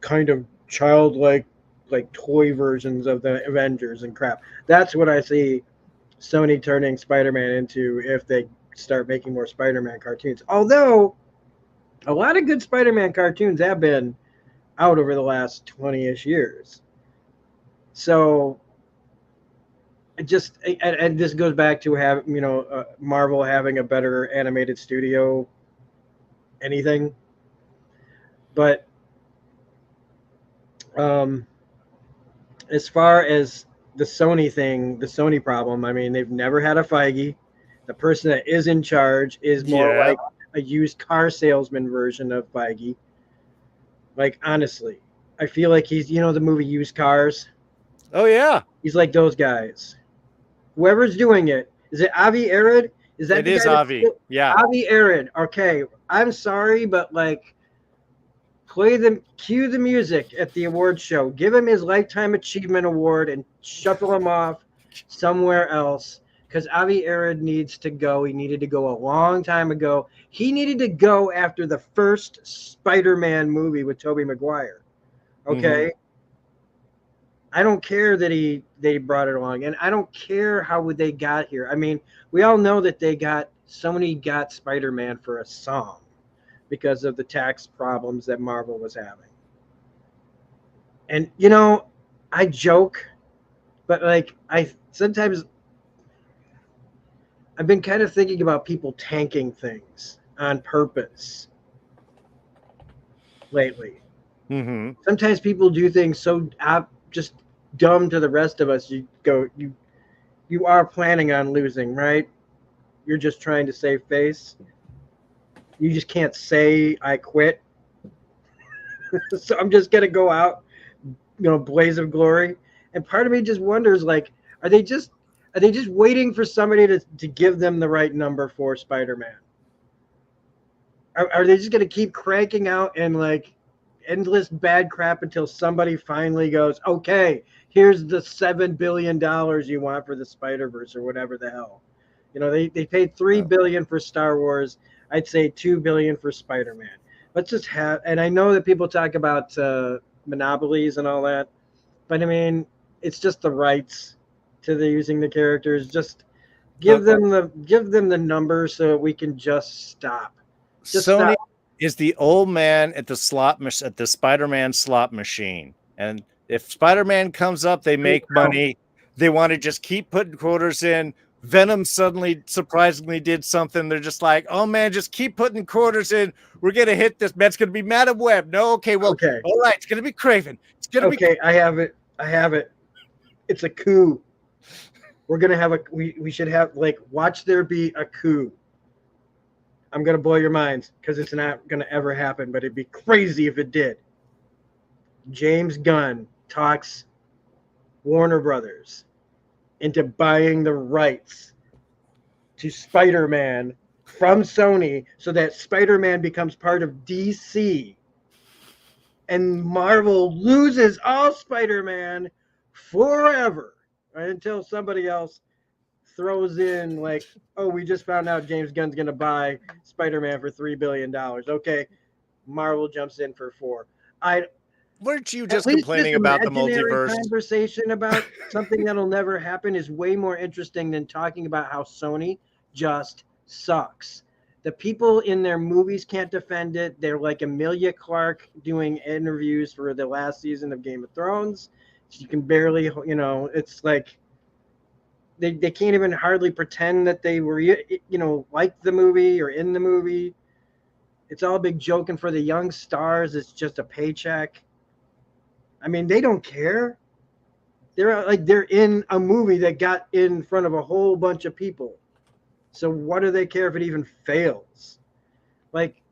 kind of childlike, like toy versions of the Avengers and crap. That's what I see Sony turning Spider-Man into if they start making more Spider-Man cartoons. Although a lot of good Spider-Man cartoons have been out over the last 20-ish years. So and this goes back to Marvel having a better animated studio anything. But as far as the Sony problem, I mean, they've never had a Feige. The person that is in charge is more like a used car salesman version of Feige. Like, honestly, I feel like he's, the movie Used Cars? Oh, yeah. He's like those guys. Whoever's doing it, is it Avi Arad? Is that it is Avi? Yeah. Avi Arad. Okay, I'm sorry, but like, cue the music at the award show. Give him his Lifetime Achievement Award and shuffle him off somewhere else. Because Avi Arad needs to go. He needed to go a long time ago. He needed to go after the first Spider-Man movie with Tobey Maguire. Okay? Mm-hmm. I don't care that they brought it along. And I don't care how they got here. I mean, we all know that Sony got Spider-Man for a song because of the tax problems that Marvel was having. And, I joke, but like, sometimes I've been kind of thinking about people tanking things on purpose lately. Mm-hmm. Sometimes people do things so just dumb to the rest of us. You are planning on losing, right? You're just trying to save face. You just can't say I quit. So I'm just gonna go out, blaze of glory. And part of me just wonders, like, are they just waiting for somebody to give them the right number for Spider-Man? Are they just going to keep cranking out and like endless bad crap until somebody finally goes, okay, here's the $7 billion you want for the Spider-Verse or whatever the hell? They paid $3 billion for Star Wars. I'd say $2 billion for Spider-Man. Let's just and I know that people talk about monopolies and all that, but I mean, it's just the rights to using the characters. Just give them the number so we can just stop. Sony is the old man at the Spider-Man slot machine, and if Spider-Man comes up, they make money. They want to just keep putting quarters in. Venom suddenly surprisingly did something. They're just like, oh man, just keep putting quarters in. We're gonna hit this. Man, it's gonna be Madam Web. No, okay, well, Okay. all right, it's gonna be Craven. It's gonna be Okay, I have it. I have it. It's a coup. We're gonna have a we should have like watch there be a coup. I'm gonna blow your minds because it's not gonna ever happen, but it'd be crazy if it did. James Gunn talks Warner Brothers into buying the rights to Spider-Man from Sony so that Spider-Man becomes part of DC and Marvel loses all Spider-Man forever, right, until somebody else throws in like, oh, we just found out James Gunn's going to buy Spider-Man for $3 billion. Okay, Marvel jumps in for 4. Weren't you At just least this complaining about the imaginary multiverse? conversation about something that'll never happen is way more interesting than talking about how Sony just sucks. The people in their movies can't defend it. They're like Emilia Clarke doing interviews for the last season of Game of Thrones. She can barely, it's like they can't even hardly pretend that they were, like the movie or in the movie. It's all a big joke, and for the young stars, it's just a paycheck. I mean, they don't care. They're in a movie that got in front of a whole bunch of people. So what do they care if it even fails? Like,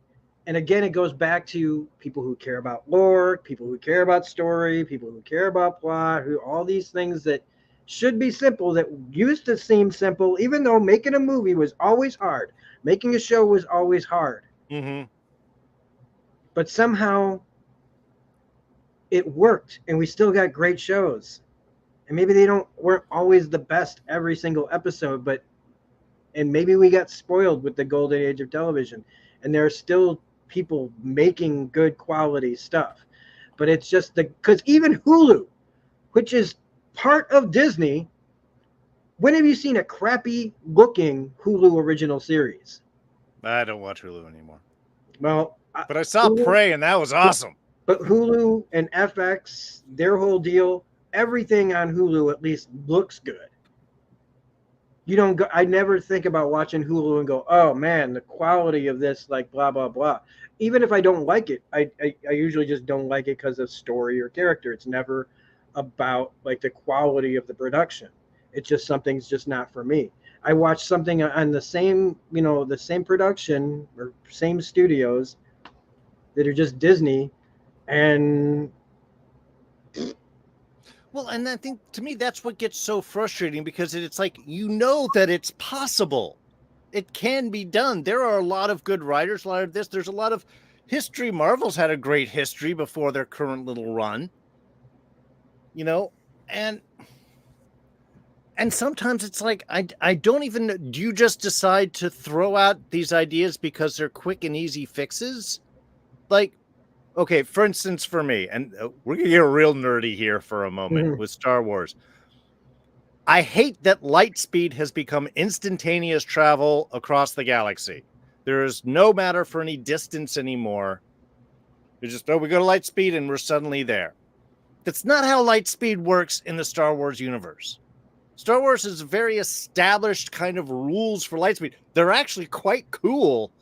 and again, it goes back to people who care about lore, people who care about story, people who care about plot, who all these things that should be simple that used to seem simple, even though making a movie was always hard. Making a show was always hard. Mm-hmm. But somehow it worked and we still got great shows. And maybe they weren't always the best every single episode, and maybe we got spoiled with the golden age of television, and there are still people making good quality stuff. But it's just because even Hulu, which is part of Disney, when have you seen a crappy looking Hulu original series? I don't watch Hulu anymore. Well, but I saw Hulu, Prey, and that was awesome. But Hulu and FX, their whole deal, everything on Hulu at least looks good. You don't go. I never think about watching Hulu and go, "Oh man, the quality of this, like blah blah blah." Even if I don't like it, I usually just don't like it because of story or character. It's never about like the quality of the production. It's just something's just not for me. I watch something on the same, the same production or same studios that are just Disney, and well, and I think to me that's what gets so frustrating, because it's like, that it's possible. It can be done. There are a lot of good writers, a lot of this. There's a lot of history. Marvel's had a great history before their current little run. And sometimes it's like, I don't even, do you just decide to throw out these ideas because they're quick and easy fixes? Like, okay, for instance, for me, and we're going to get real nerdy here for a moment with Star Wars. I hate that light speed has become instantaneous travel across the galaxy. There is no matter for any distance anymore. You just, we go to light speed and we're suddenly there. That's not how light speed works in the Star Wars universe. Star Wars is very established kind of rules for light speed. They're actually quite cool.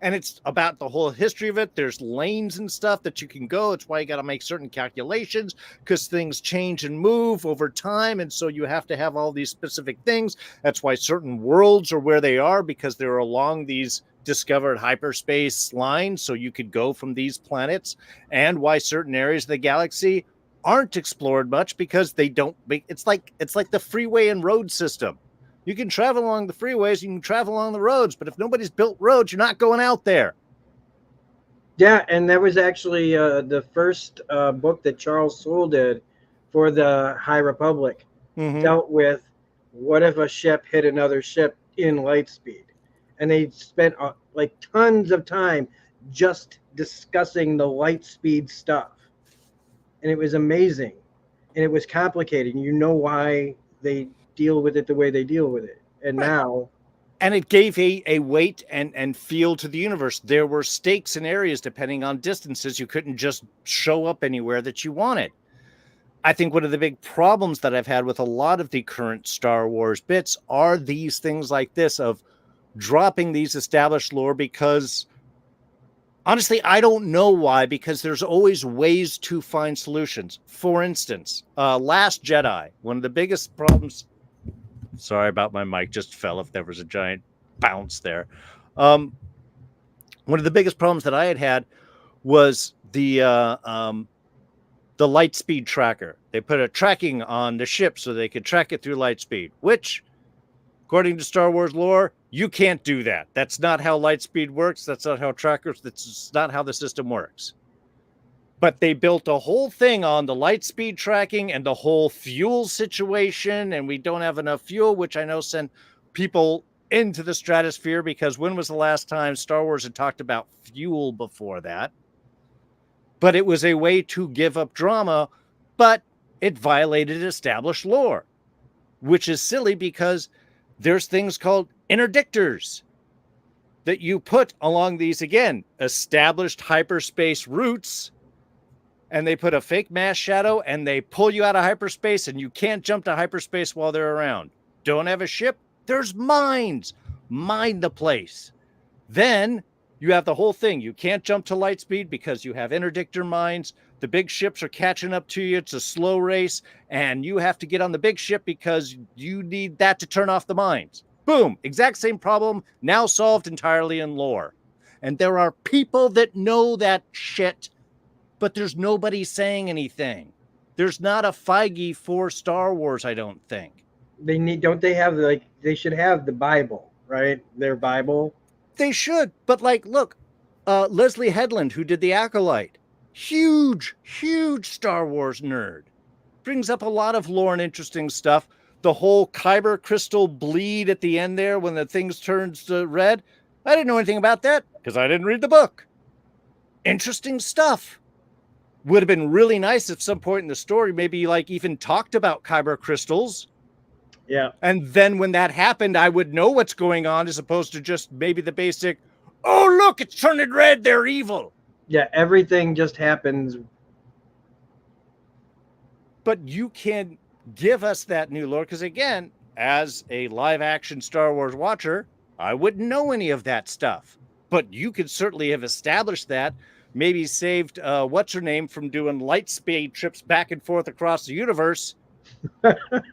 And it's about the whole history of it. There's lanes and stuff that you can go. It's why you got to make certain calculations, because things change and move over time. And so you have to have all these specific things. That's why certain worlds are where they are, because they're along these discovered hyperspace lines. So you could go from these planets, and why certain areas of the galaxy aren't explored much, because they don't. It's like the freeway and road system. You can travel along the freeways, you can travel along the roads, but if nobody's built roads, you're not going out there. Yeah, and that was actually the first book that Charles Soule did for the High Republic. Dealt with what if a ship hit another ship in light speed. And they spent like tons of time just discussing the light speed stuff. And it was amazing. And it was complicated. You know why they deal with it the way they deal with it. And now, and it gave a weight and feel to the universe. There were stakes in areas depending on distances. You couldn't just show up anywhere that you wanted. I think one of the big problems that I've had with a lot of the current Star Wars bits are these things like this of dropping these established lore, because honestly, I don't know why, because there's always ways to find solutions. For instance, Last Jedi, one of the biggest problems. Sorry about my mic, just fell if there was a giant bounce there. One of the biggest problems that I had was the light speed tracker. They put a tracking on the ship so they could track it through light speed, which, according to Star Wars lore, you can't do that. That's not how light speed works. That's not how trackers, that's not how the system works. But they built a whole thing on the light speed tracking and the whole fuel situation, and we don't have enough fuel, which I know sent people into the stratosphere, because when was the last time Star Wars had talked about fuel before that? But it was a way to give up drama, but it violated established lore, which is silly because there's things called interdictors that you put along these, again, established hyperspace routes, and they put a fake mass shadow and they pull you out of hyperspace, and you can't jump to hyperspace while they're around. Don't have a ship? There's mines. Mine the place. Then you have the whole thing. You can't jump to light speed because you have interdictor mines. The big ships are catching up to you. It's a slow race, and you have to get on the big ship because you need that to turn off the mines. Boom. Exact same problem, now solved entirely in lore. And there are people that know that shit, but there's nobody saying anything. There's not a Feige for Star Wars, I don't think. Don't they have, like, they should have the Bible, right? Their Bible. They should, but like, look, Leslie Headland, who did The Acolyte, huge Star Wars nerd, brings up a lot of lore and interesting stuff. The whole Kyber crystal bleed at the end there when the things turns to red, I didn't know anything about that because I didn't read the book. Interesting stuff. Would have been really nice if some point in the story maybe like even talked about Kyber crystals. Yeah. And then when that happened, I would know what's going on, as opposed to just maybe the basic, oh, look, it's turning red, they're evil. Yeah, everything just happens. But you can give us that new lore, because again, as a live action Star Wars watcher, I wouldn't know any of that stuff. But you could certainly have established that, maybe saved what's her name from doing light speed trips back and forth across the universe.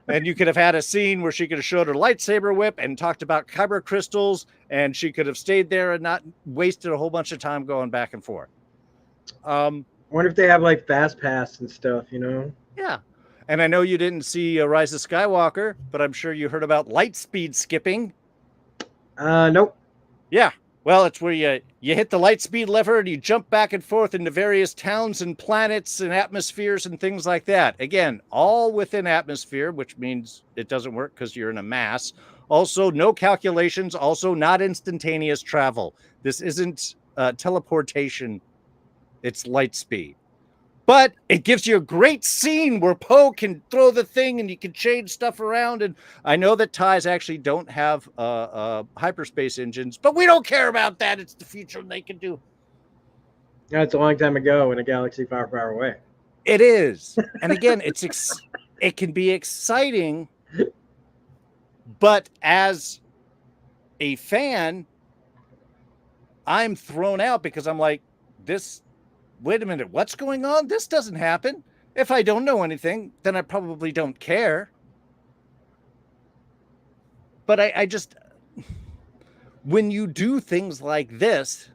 And you could have had a scene where she could have showed her lightsaber whip and talked about kyber crystals, and she could have stayed there and not wasted a whole bunch of time going back and forth. I wonder if they have like fast pass and stuff, you know? Yeah. And I know you didn't see Rise of Skywalker, but I'm sure you heard about light speed skipping. Nope. Yeah. Well, it's where you hit the light speed lever and you jump back and forth into various towns and planets and atmospheres and things like that. Again, all within atmosphere, which means it doesn't work because you're in a mass. Also, no calculations. Also, not instantaneous travel. This isn't teleportation. It's light speed. But it gives you a great scene where Poe can throw the thing and you can change stuff around. And I know that TIEs actually don't have hyperspace engines, but we don't care about that. It's the future and they can do. That's a long time ago in a galaxy far, far away. It is. And again, it can be exciting, but as a fan, I'm thrown out because I'm like, wait a minute, what's going on? This doesn't happen. If I don't know anything, then I probably don't care. But I just, when you do things like this,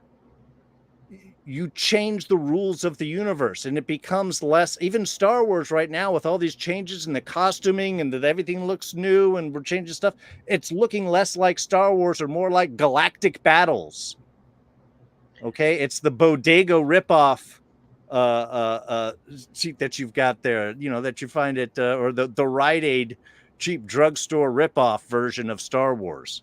you change the rules of the universe and it becomes less, even Star Wars right now with all these changes in the costuming and that everything looks new and we're changing stuff, it's looking less like Star Wars or more like galactic battles. Okay, it's the bodega ripoff cheap that you've got there, you know, that you find at or the Rite Aid cheap drugstore ripoff version of Star Wars.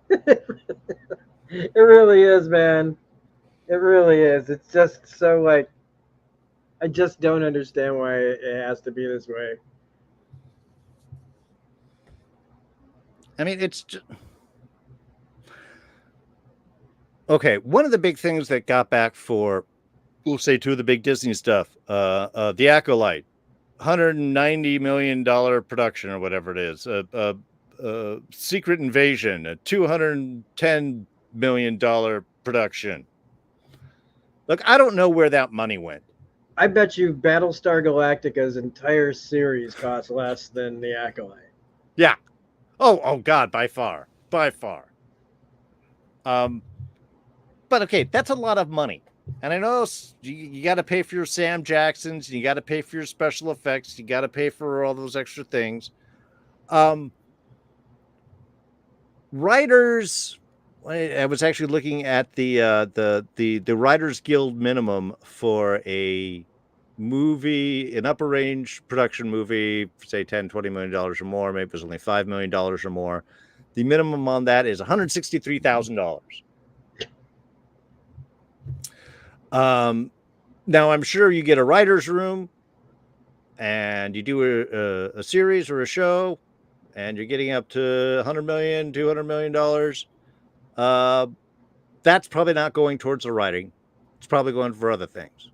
It really is, man. It really is. It's just so like, I just don't understand why it has to be this way. I mean, it's just, Okay, one of the big things that got back for, we'll say, two of the big Disney stuff, The Acolyte, $190 million production or whatever it is, Secret Invasion, a $210 million production. Look, I don't know where that money went. I bet you Battlestar Galactica's entire series costs less than The Acolyte. Yeah. Oh God, by far, by far. But okay, that's a lot of money. And I know you got to pay for your Sam Jacksons, you got to pay for your special effects, you got to pay for all those extra things. Writers, I was actually looking at the Writers Guild minimum for a movie, an upper range production movie, say $10-20 million or more, maybe it was only $5 million or more. The minimum on that is $163,000. Now I'm sure you get a writer's room and you do a series or a show and you're getting up to 100 million, $200 million. That's probably not going towards the writing. It's probably going for other things.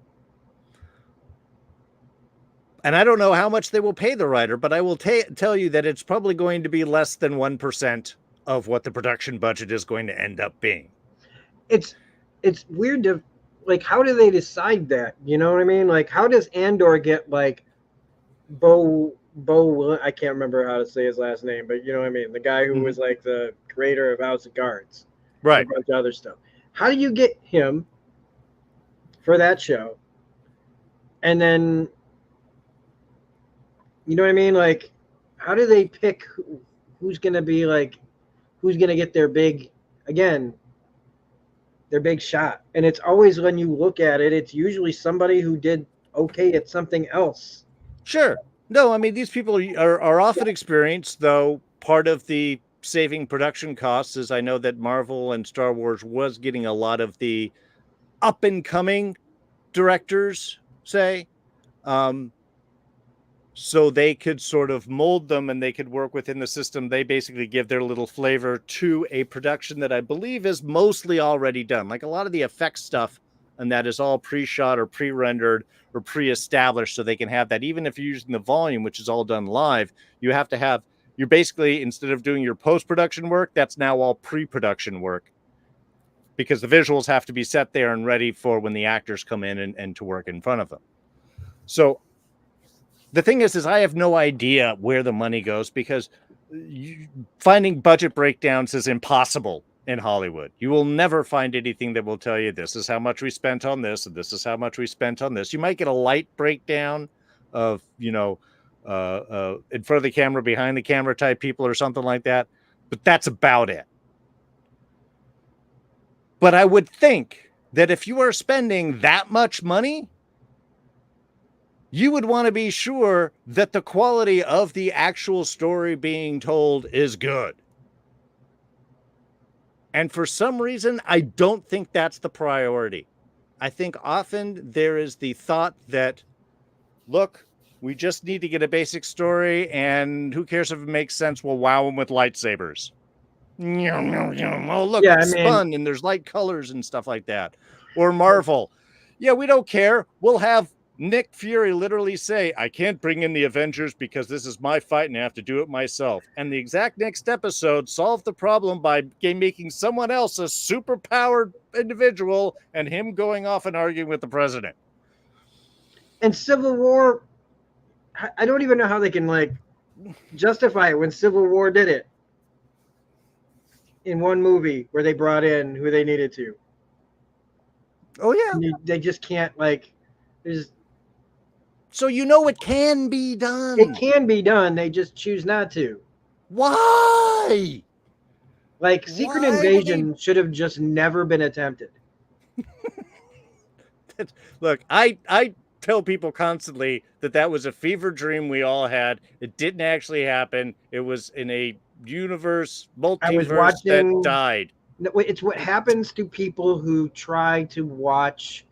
And I don't know how much they will pay the writer, but I will tell you that it's probably going to be less than 1% of what the production budget is going to end up being. It's weird to, like, how do they decide that? You know what I mean? Like, how does Andor get, like, Bo, I can't remember how to say his last name, but you know what I mean? The guy who was like the creator of House of Cards. Right. And a bunch of other stuff. How do you get him for that show? And then, you know what I mean? Like, how do they pick who's going to be, like, who's going to get their big, again, their big shot? And it's always, when you look at it, it's usually somebody who did okay at something else. Sure. No, I mean, these people are often experienced, though part of the saving production costs is I know that Marvel and Star Wars was getting a lot of the up and coming directors, say, so they could sort of mold them and they could work within the system. They basically give their little flavor to a production that I believe is mostly already done. Like a lot of the effects stuff, and that is all pre-shot or pre-rendered or pre-established, so they can have that. Even if you're using the volume, which is all done live, you have to have, you're basically, instead of doing your post-production work, that's now all pre-production work, because the visuals have to be set there and ready for when the actors come in and to work in front of them. So the thing is I have no idea where the money goes, because finding budget breakdowns is impossible in Hollywood. You will never find anything that will tell you this is how much we spent on this and this is how much we spent on this. You might get a light breakdown of, in front of the camera, behind the camera type people or something like that, but that's about it. But I would think that if you are spending that much money, you would want to be sure that the quality of the actual story being told is good. And for some reason, I don't think that's the priority. I think often there is the thought that, look, we just need to get a basic story, and who cares if it makes sense? We'll wow them with lightsabers. Oh, look, it's fun, and there's light colors and stuff like that. Or Marvel. Yeah, we don't care. We'll have Nick Fury literally say, I can't bring in the Avengers because this is my fight and I have to do it myself. And the exact next episode solved the problem by making someone else a super powered individual and him going off and arguing with the president. And Civil War, I don't even know how they can, like, justify it when Civil War did it in one movie where they brought in who they needed to. Oh, yeah. They just can't, like, there's. So it can be done. It can be done. They just choose not to. Why? Like, Secret Invasion should have just never been attempted. Look, I tell people constantly that was a fever dream we all had. It didn't actually happen. It was in a universe, multiverse that died. It's what happens to people who try to watch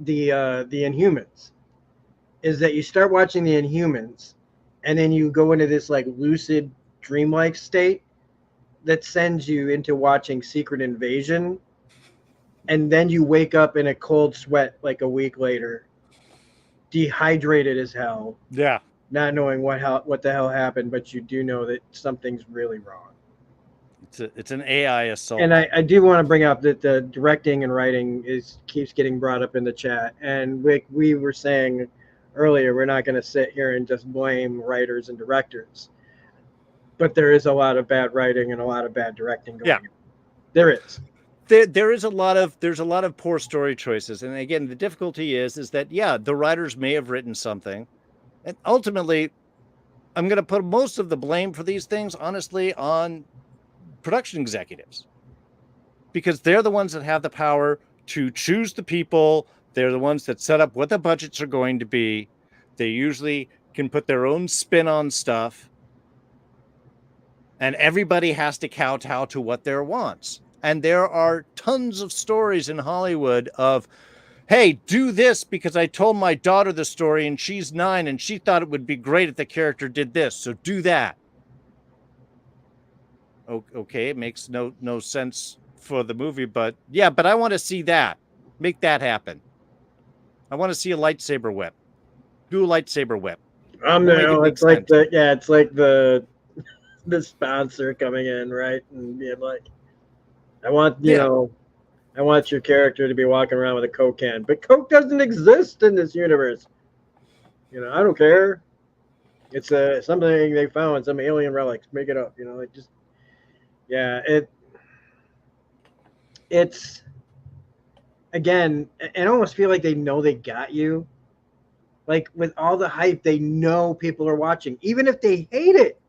the Inhumans, is that you start watching the Inhumans and then you go into this, like, lucid dreamlike state, that sends you into watching Secret Invasion, and then you wake up in a cold sweat like a week later, dehydrated as hell, Yeah. not knowing what the hell happened, but you do know that something's really wrong. It's an AI assault. And I do want to bring up that the directing and writing keeps getting brought up in the chat. And we were saying earlier, we're not going to sit here and just blame writers and directors, but there is a lot of bad writing and a lot of bad directing going on. There is. There's a lot of poor story choices, and again, the difficulty is that the writers may have written something, and ultimately, I'm going to put most of the blame for these things, honestly, on production executives, because they're the ones that have the power to choose the people. They're the ones that set up what the budgets are going to be. They usually can put their own spin on stuff, and everybody has to kowtow to what their wants. And there are tons of stories in Hollywood of, hey, do this because I told my daughter the story and she's 9 and she thought it would be great if the character did this, so do that. Okay, it makes no sense for the movie, but I want to see that. Make that happen. I want to see a lightsaber whip. Do a lightsaber whip. It's like the sponsor coming in, right? And being like, I want your character to be walking around with a Coke can, but Coke doesn't exist in this universe. I don't care. It's something they found, some alien relics. Make it up. It's again, I almost feel like they know they got you. Like with all the hype, they know people are watching, even if they hate it.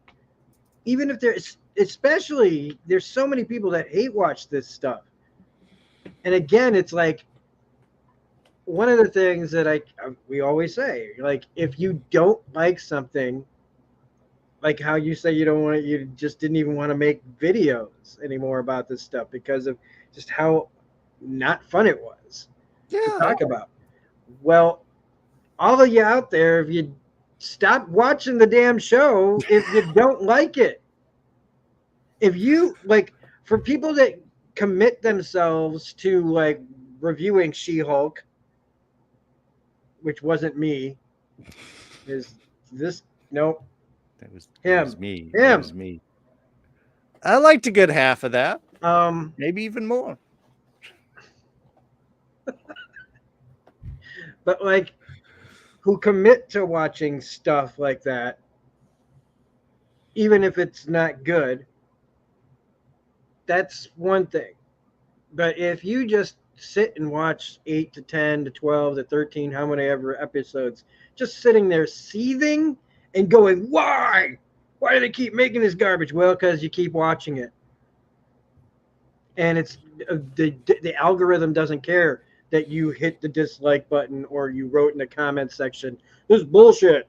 Even if especially there's so many people that hate watch this stuff. And again, it's like one of the things that we always say, like if you don't like something, like how you say you just didn't even want to make videos anymore about this stuff because of just how not fun it was to talk about. Well, all of you out there, if you stop watching the damn show, if you don't like it, if you like, for people that commit themselves to like reviewing She-Hulk, which wasn't me, is this nope. That was me. That was me. I liked a good half of that. Maybe even more. But like, who commit to watching stuff like that, even if it's not good, that's one thing. But if you just sit and watch 8 to 10 to 12 to 13, how many ever episodes, just sitting there seething and going, why? Why do they keep making this garbage? Well, because you keep watching it. And it's the algorithm doesn't care that you hit the dislike button or you wrote in the comment section, this is bullshit.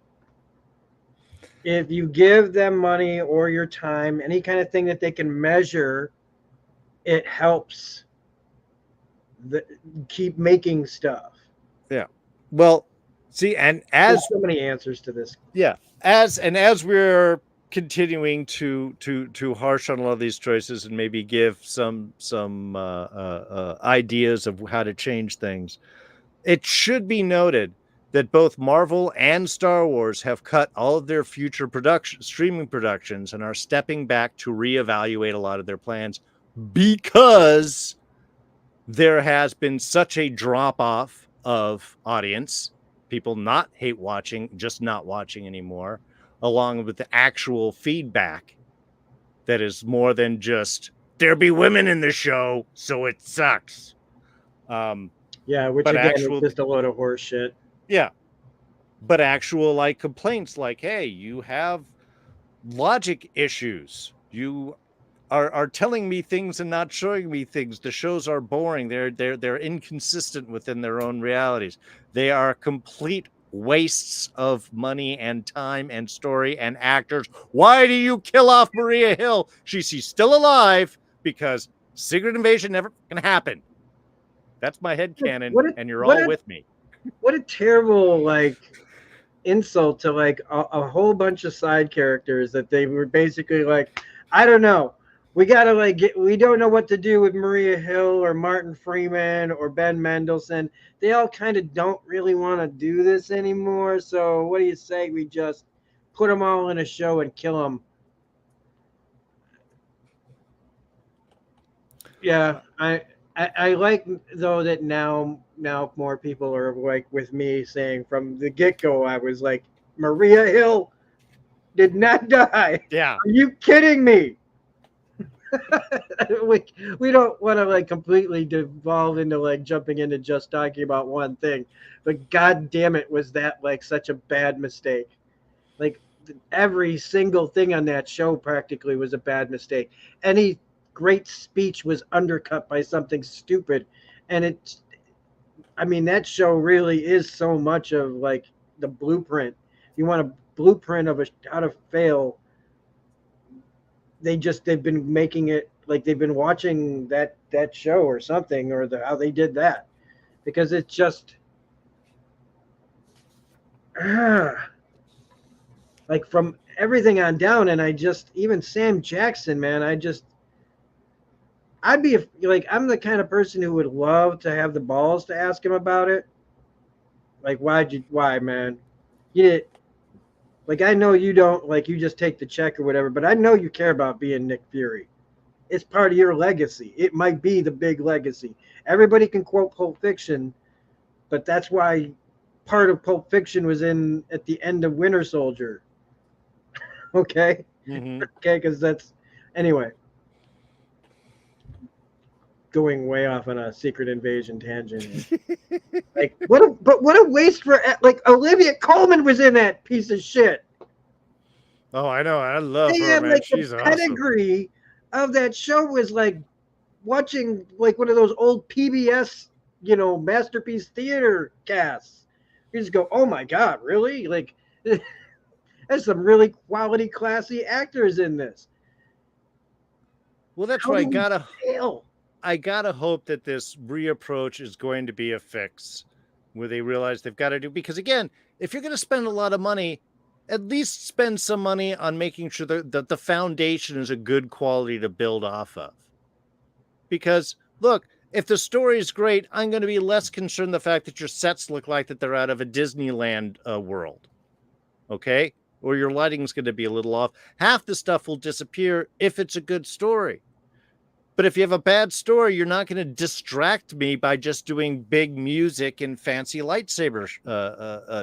If you give them money or your time, any kind of thing that they can measure, it helps keep making stuff. Yeah. Well, see, and as there's so many answers to this. Yeah. As we're continuing to harsh on a lot of these choices and maybe give some ideas of how to change things, it should be noted that both Marvel and Star Wars have cut all of their future streaming productions and are stepping back to reevaluate a lot of their plans because there has been such a drop-off of audience, people not hate watching, just not watching anymore, along with the actual feedback that is more than just, there be women in the show, so it sucks. Which again is just a load of horse shit. Yeah. But actual like complaints like, hey, you have logic issues. You are telling me things and not showing me things. The shows are boring. They're inconsistent within their own realities. They are complete wastes of money and time and story and actors. Why do you kill off Maria Hill? She's still alive because Secret Invasion never can happen. That's my headcanon, and you're all with me. What a terrible like insult to like a whole bunch of side characters that they were basically like, I don't know. We gotta like get. We don't know what to do with Maria Hill or Martin Freeman or Ben Mendelsohn. They all kind of don't really want to do this anymore. So what do you say we just put them all in a show and kill them? Yeah, I like though that now more people are like with me saying from the get go. I was like, Maria Hill did not die. Yeah. Are you kidding me? we, we don't want to like completely devolve into like jumping into just talking about one thing, but god damn it, was that like such a bad mistake. Like every single thing on that show practically was a bad mistake. Any great speech was undercut by something stupid, and I mean that show really is so much of like the blueprint. You want a blueprint of how to fail. They've been making it like they've been watching that show or something, or how they did that, because it's just like from everything on down. And I just, even Sam Jackson, man, I'd be like, I'm the kind of person who would love to have the balls to ask him about it. Like, why, man? You did, like, I know you don't, like, you just take the check or whatever, but I know you care about being Nick Fury. It's part of your legacy. It might be the big legacy. Everybody can quote Pulp Fiction, but that's why part of Pulp Fiction was in at the end of Winter Soldier. Okay, Hmm. okay, because that's anyway. Going way off on a Secret Invasion tangent. Like what a waste for, like, Olivia Colman was in that piece of shit. Oh, I know. I love They her, had man. like the She's awesome. pedigree of that show was like watching like one of those old PBS, masterpiece theater casts. You just go, oh my god, really? Like, there's some really quality, classy actors in this. Well, that's How why do we fail? I gotta hope that this reapproach is going to be a fix where they realize they've got to do, because again, if you're going to spend a lot of money, at least spend some money on making sure that the foundation is a good quality to build off of. Because look, if the story is great, I'm going to be less concerned the fact that your sets look like that they're out of a Disneyland world. Okay? Or your lighting's going to be a little off. Half the stuff will disappear if it's a good story. But if you have a bad story, you're not going to distract me by just doing big music and fancy lightsaber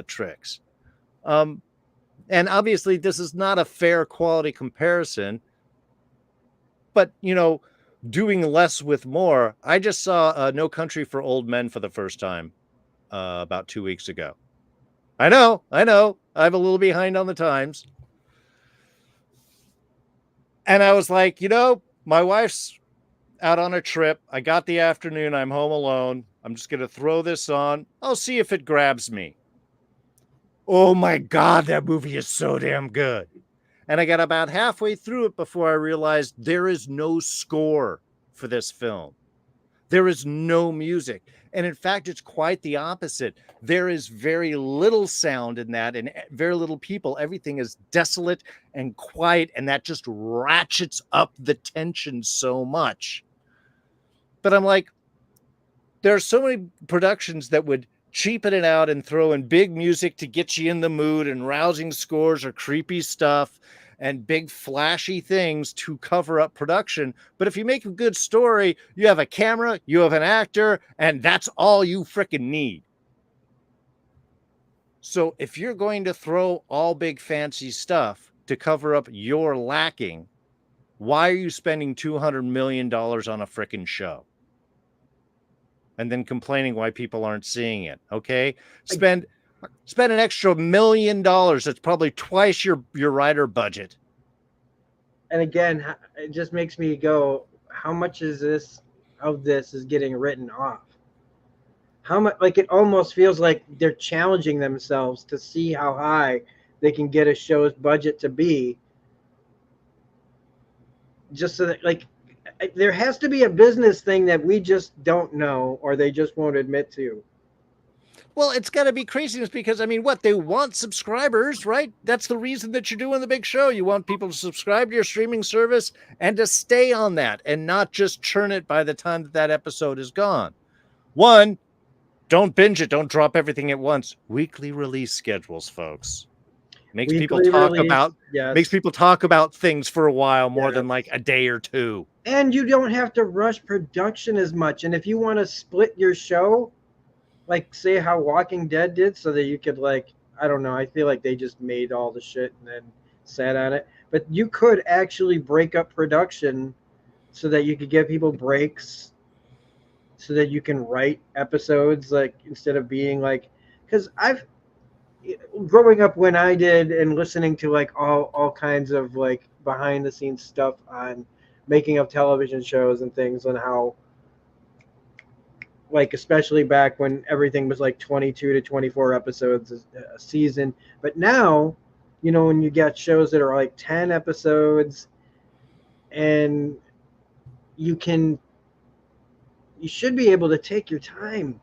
tricks. Um, and obviously, this is not a fair quality comparison. But, doing less with more. I just saw No Country for Old Men for the first time about 2 weeks ago. I know. I'm a little behind on the times. And I was like, my wife's out on a trip. I got the afternoon. I'm home alone. I'm just going to throw this on. I'll see if it grabs me. Oh my God, that movie is so damn good. And I got about halfway through it before I realized there is no score for this film. There is no music. And in fact, it's quite the opposite. There is very little sound in that and very little people. Everything is desolate and quiet, and that just ratchets up the tension so much. But I'm like, there are so many productions that would cheapen it out and throw in big music to get you in the mood and rousing scores or creepy stuff and big flashy things to cover up production. But if you make a good story, you have a camera, you have an actor, and that's all you freaking need. So if you're going to throw all big fancy stuff to cover up your lacking, why are you spending $200 million on a freaking show? And then complaining why people aren't seeing it. Okay, spend an extra $1 million. That's probably twice your writer budget. And again, it just makes me go, how much is this of this is getting written off? How much? Like, it almost feels like they're challenging themselves to see how high they can get a show's budget to be, just so that, like, there has to be a business thing that we just don't know, or they just won't admit to. Well, it's got to be craziness because, I mean, what? They want subscribers, right? That's the reason that you're doing the big show. You want people to subscribe to your streaming service and to stay on that and not just churn it by the time that that episode is gone. One, don't binge it. Don't drop everything at once. Weekly release schedules, folks. Makes people Weekly talk release, about yes. things for a while more than Yes. like a day or two. And you don't have to rush production as much. And if you want to split your show, like say how Walking Dead did, so that you could like, I don't know, I feel like they just made all the shit and then sat on it. But you could actually break up production so that you could give people breaks, so that you can write episodes like instead of being like, because I've growing up when I did and listening to like all kinds of like behind the scenes stuff on making of television shows and things, and how like especially back when everything was like 22 to 24 episodes a season. But now, you know, when you get shows that are like 10 episodes, and you can you should be able to take your time,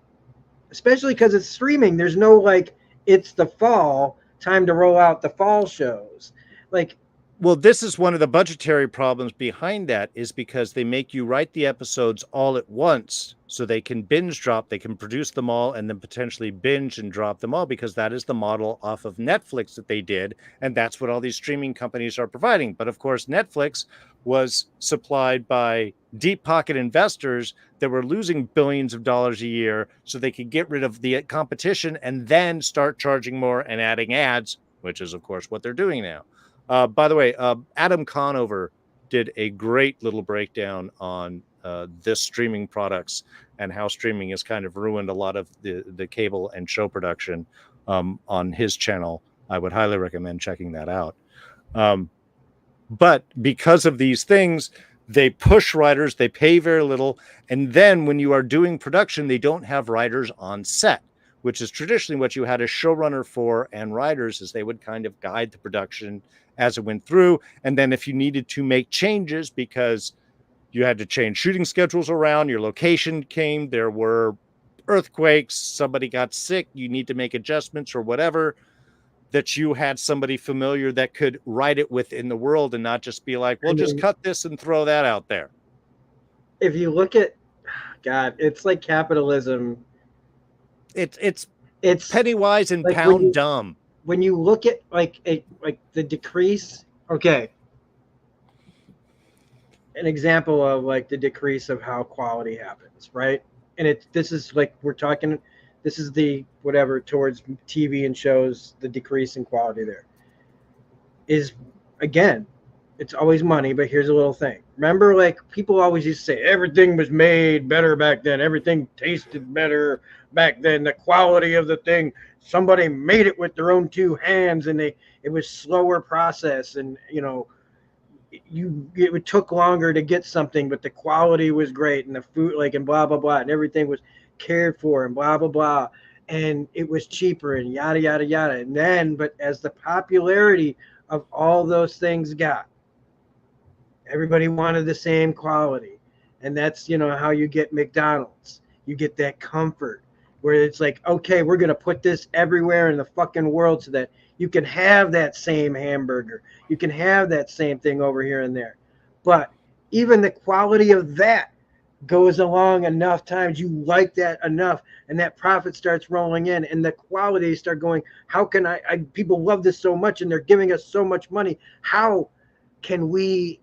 especially because it's streaming. There's no like, it's the fall, time to roll out the fall shows. Like, Well, this is one of the budgetary problems behind that, is because they make you write the episodes all at once so they can binge drop, they can produce them all and then potentially binge and drop them all, because that is the model off of Netflix that they did. And that's what all these streaming companies are providing. But of course, Netflix was supplied by deep pocket investors that were losing billions of dollars a year so they could get rid of the competition and then start charging more and adding ads, which is, of course, what they're doing now. By the way, Adam Conover did a great little breakdown on this streaming products and how streaming has kind of ruined a lot of the cable and show production on his channel. I would highly recommend checking that out. But because of these things, they push writers, they pay very little. And then when you are doing production, they don't have writers on set, which is traditionally what you had a showrunner for, and writers, as they would kind of guide the production as it went through. And then if you needed to make changes because you had to change shooting schedules around, your location came, there were earthquakes, somebody got sick, you need to make adjustments or whatever, that you had somebody familiar that could write it within the world and not just be like, well, just cut this and throw that out there. If you look at, God, it's like capitalism. It's It's penny wise and like pound dumb. When you look at like the decrease, okay, an example of like the decrease of how quality happens, right? And this is like we're talking, this is the whatever towards TV and shows, the decrease in quality there is, again, it's always money. But here's a little thing. Remember, like people always used to say everything was made better back then, everything tasted better back then, the quality of the thing, somebody made it with their own two hands, and it was slower process, and you know, it took longer to get something, but the quality was great, and the food, like, and blah blah blah, and everything was cared for, and blah blah blah, and it was cheaper, and yada yada yada. And then, but as the popularity of all those things got, everybody wanted the same quality. And that's, you know, how you get McDonald's. You get that comfort where it's like, okay, we're going to put this everywhere in the fucking world so that you can have that same hamburger. You can have that same thing over here and there. But even the quality of that goes along enough times, you like that enough, and that profit starts rolling in, and the quality start going, how can I people love this so much, and they're giving us so much money. How can we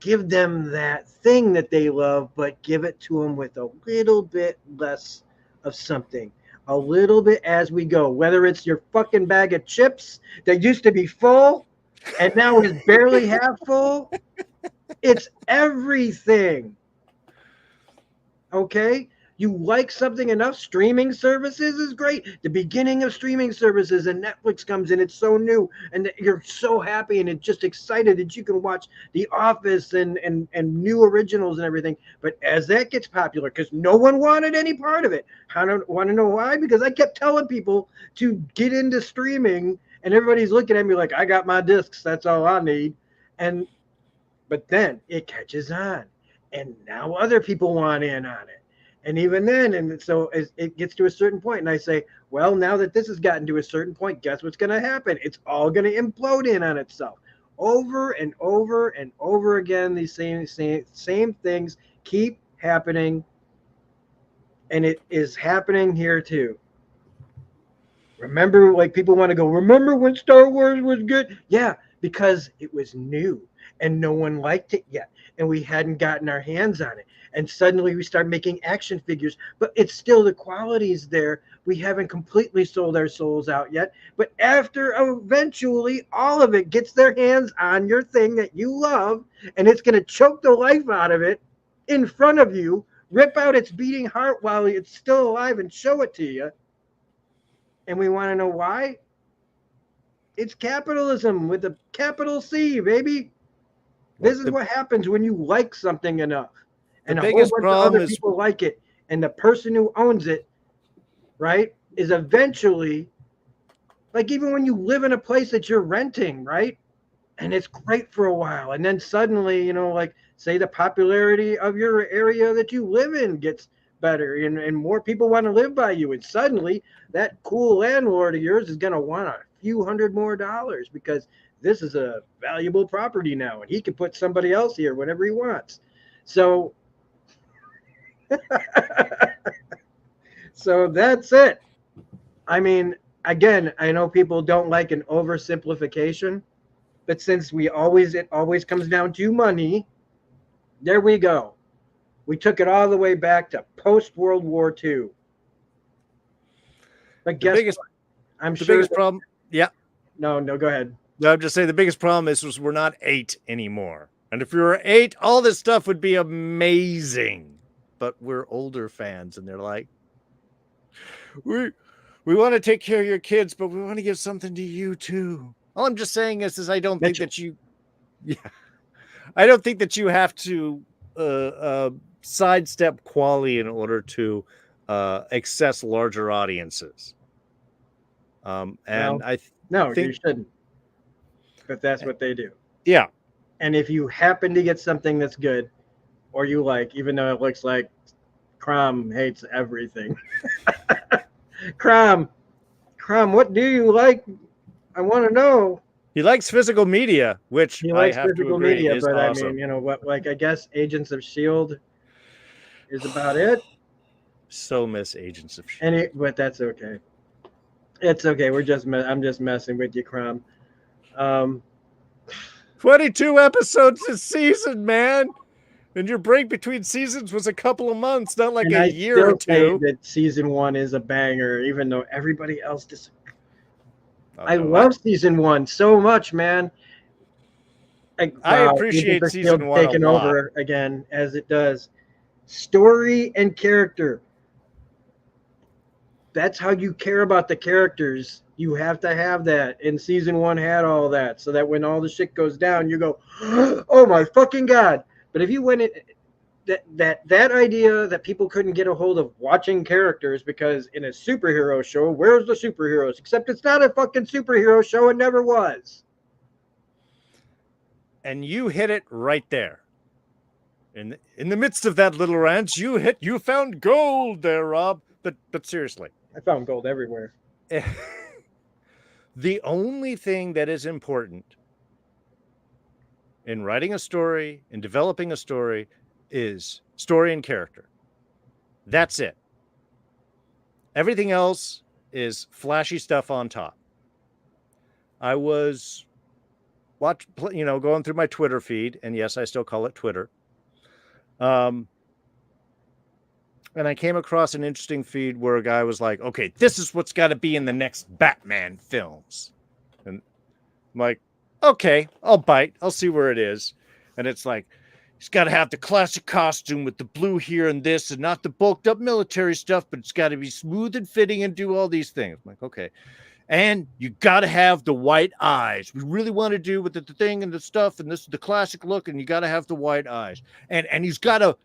give them that thing that they love, but give it to them with a little bit less of something, a little bit as we go? Whether it's your fucking bag of chips that used to be full and now is barely half full, it's everything. Okay? You like something enough, streaming services is great. The beginning of streaming services, and Netflix comes in, it's so new, and you're so happy and just excited that you can watch The Office and new originals and everything. But as that gets popular, because no one wanted any part of it, I don't want to know why, because I kept telling people to get into streaming, and everybody's looking at me like, I got my discs, that's all I need. But then it catches on, and now other people want in on it. And even then, and so it gets to a certain point, and I say, well, now that this has gotten to a certain point, guess what's going to happen? It's all going to implode in on itself, over and over and over again. These same things keep happening, and it is happening here too. Remember, like people want to go, remember when Star Wars was good? Yeah, because it was new and no one liked it yet. And we hadn't gotten our hands on it. And suddenly we start making action figures, but it's still the quality's there. We haven't completely sold our souls out yet. But after eventually all of it gets their hands on your thing that you love, and it's going to choke the life out of it in front of you, rip out its beating heart while it's still alive and show it to you. And we want to know why? It's capitalism with a capital C, baby. Look, This is what happens when you like something enough. the And a whole biggest bunch of problem other is people like it. And the person who owns it, right, is eventually, like even when you live in a place that you're renting, right? And it's great for a while. And then suddenly, like say the popularity of your area that you live in gets better and more people want to live by you. And suddenly that cool landlord of yours is going to want a few hundred more dollars because this is a valuable property now and he can put somebody else here whenever he wants. So, so that's it. I mean, again, I know people don't like an oversimplification, but since it always comes down to money, there we go. We took it all the way back to post World War II. But the guess biggest what? I'm the sure biggest that, problem. Yeah, no, go ahead. no, I'm just saying the biggest problem is we're not 8 anymore. And if we were 8, all this stuff would be amazing. But we're older fans, and they're like, we we want to take care of your kids, but we want to give something to you too. All I'm just saying is I don't think Mitchell. that you, yeah, I don't think that you have to uh, uh, sidestep quality in order to access larger audiences. And Well, I no, you think, shouldn't. But that's what they do. yeah, And if you happen to get something that's good or you like, even though it looks like Crom hates everything. Crom, what do you like? I want to know. he likes physical media, which He I likes have to physical agree media, is but I mean, awesome. what, like, I guess Agents of S.H.I.E.L.D. is about it. So miss Agents of Shield. But that's okay. It's okay. I'm just messing with you, Crom. 22 episodes a season, man. And your break between seasons was a couple of months, not like and a I year or still say two. that season one is a banger, even though everybody else I No, I love season one so much, man. Like, I wow, Agents appreciate of season S.H.I.E.L.D. one a taking lot. over again as it does. Story and character. That's how you care about the characters. You have to have that. And season one had all that, so that when all the shit goes down, you go, "Oh my fucking god!" But if you went in, that idea that people couldn't get a hold of watching characters because in a superhero show, where's the superheroes? Except it's not a fucking superhero show. It never was. And you hit it right there. In the midst of that little rant, you found gold there, Rob. But seriously, I found gold everywhere. the only thing that is important in writing a story, in developing a story, is story and character. That's it. Everything else is flashy stuff on top. I was going through my Twitter feed, and yes, I still call it Twitter. And I came across an interesting feed where a guy was like, "Okay, this is what's got to be in the next Batman films," and I'm like, "Okay, I'll bite. I'll see where it is." And it's like, he's got to have the classic costume with the blue here and this, and not the bulked up military stuff, but it's got to be smooth and fitting and do all these things. I'm like, okay. And you got to have the white eyes. We really want to do with the thing and the stuff, and this is the classic look, and you got to have the white eyes. And he's got to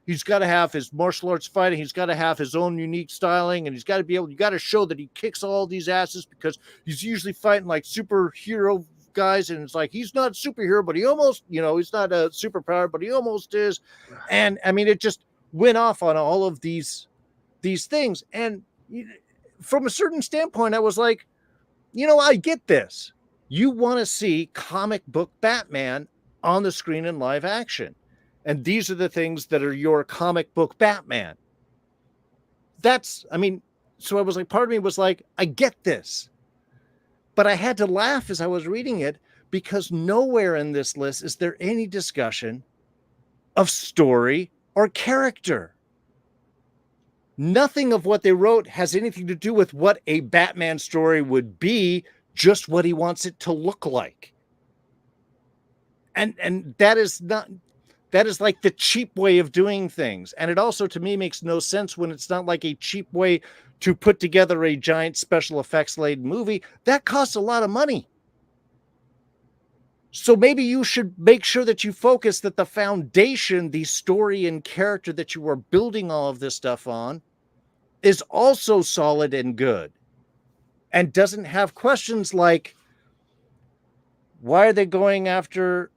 have his martial arts fighting. He's got to have his own unique styling, and he's got to be able. You got to show that he kicks all these asses because he's usually fighting like superhero guys, and it's like he's not a superhero, but he almost, he's not a superpower, but he almost is. And I mean, it just went off on all of these these things. And from a certain standpoint, I was like, I get this. You want to see comic book Batman on the screen in live action. And these are the things that are your comic book Batman. So I was like, part of me was like, I get this. But I had to laugh as I was reading it because nowhere in this list is there any discussion of story or character. Nothing of what they wrote has anything to do with what a Batman story would be, just what he wants it to look like. And that is like the cheap way of doing things. And it also, to me, makes no sense when it's not like a cheap way to put together a giant special effects laden movie. That costs a lot of money. So maybe you should make sure that you focus that the foundation, the story and character that you are building all of this stuff on, is also solid and good and doesn't have questions like, why are they going after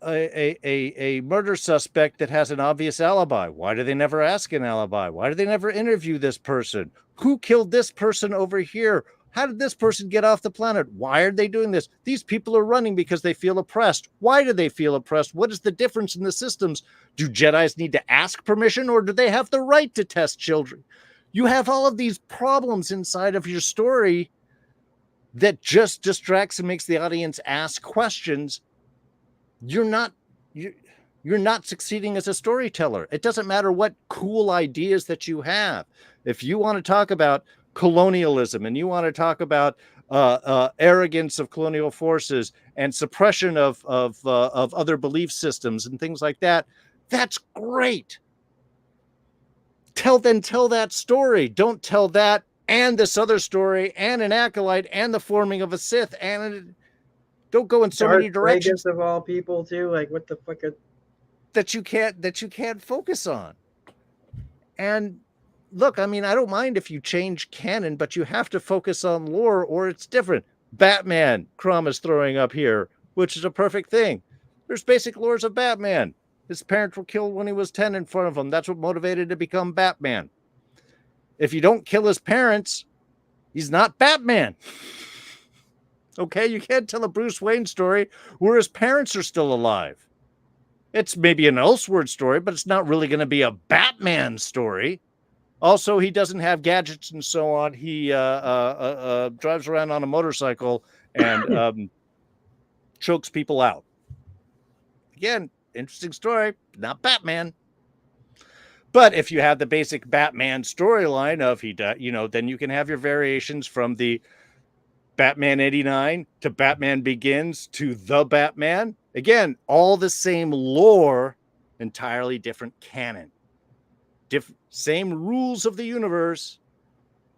a murder suspect that has an obvious alibi? Why do they never ask an alibi? Why do they never interview this person? Who killed this person over here? How did this person get off the planet? Why are they doing this? These people are running because they feel oppressed. Why do they feel oppressed? What is the difference in the systems? Do Jedis need to ask permission, or do they have the right to test children? You have all of these problems inside of your story that just distracts and makes the audience ask questions. You're not succeeding as a storyteller. It doesn't matter what cool ideas that you have. If you want to talk about colonialism and you want to talk about arrogance of colonial forces and suppression of other belief systems and things like that, that's great. Tell that story. Don't tell that and this other story and an acolyte and the forming of a Sith and don't go in so many directions of all people too. Like, what the fuck? That you can't focus on. And look, I mean, I don't mind if you change canon, but you have to focus on lore or it's different. Batman, Crom is throwing up here, which is a perfect thing. There's basic lores of Batman. His parents were killed when he was 10 in front of him. That's what motivated him to become Batman. If you don't kill his parents, he's not Batman. Okay, you can't tell a Bruce Wayne story where his parents are still alive. It's maybe an Elseworld story, but it's not really going to be a Batman story. Also, he doesn't have gadgets and so on. He drives around on a motorcycle and chokes people out. Again, interesting story, not Batman. But if you have the basic Batman storyline of then you can have your variations from the Batman 89 to Batman Begins to The Batman. Again, all the same lore, entirely different canon. Same rules of the universe,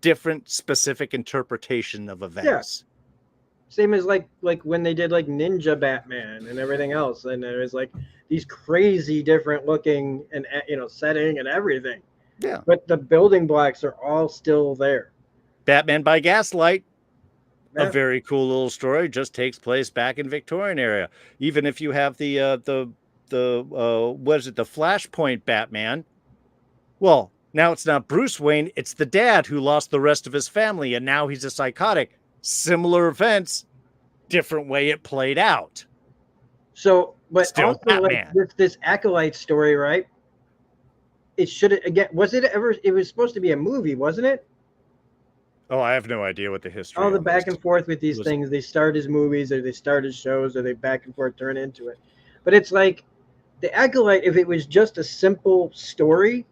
different specific interpretation of events. Yeah. Same as like when they did like Ninja Batman and everything else, and there was like these crazy different looking and setting and everything. Yeah. But the building blocks are all still there. Batman by Gaslight. A very cool little story, just takes place back in Victorian area. Even if you have the what is it, the Flashpoint Batman? Well, now it's not Bruce Wayne, it's the dad who lost the rest of his family, and now he's a psychotic. Similar events, different way it played out. So, but still also Batman. Like this acolyte story, right? It should again. Was it ever? It was supposed to be a movie, wasn't it? Oh, I have no idea what the history. All the back and forth with these things. They start as movies, or they start as shows, or they back and forth turn into it. But it's like the acolyte. If it was just a simple story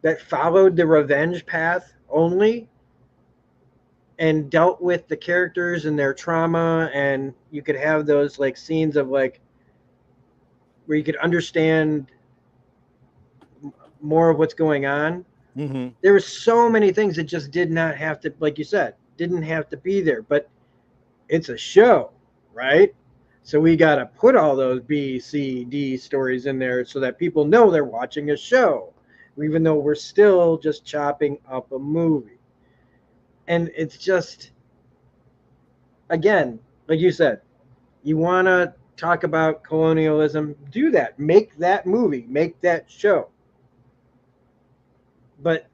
that followed the revenge path only, and dealt with the characters and their trauma, and you could have those like scenes of like where you could understand more of what's going on. Mm-hmm. There were so many things that just did not have to, like you said, didn't have to be there. But it's a show, right? So we got to put all those B, C, D stories in there so that people know they're watching a show, even though we're still just chopping up a movie. And it's just, again, like you said, you want to talk about colonialism, do that. Make that movie, make that show. But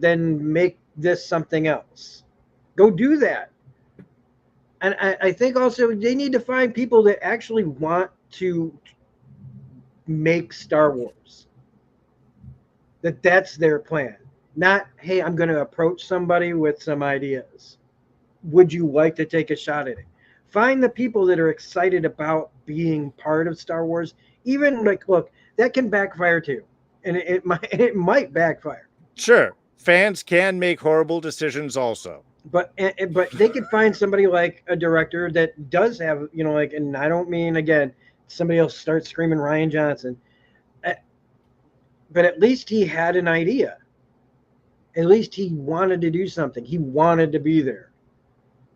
then make this something else. Go do that. And I think also they need to find people that actually want to make Star Wars. That's their plan. Not, hey, I'm going to approach somebody with some ideas. Would you like to take a shot at it? Find the people that are excited about being part of Star Wars. Even like, look, that can backfire too, and it might backfire. Sure, fans can make horrible decisions also. But they could find somebody like a director that does have, like, and I don't mean, again, somebody else start screaming Ryan Johnson, but at least he had an idea. At least he wanted to do something. He wanted to be there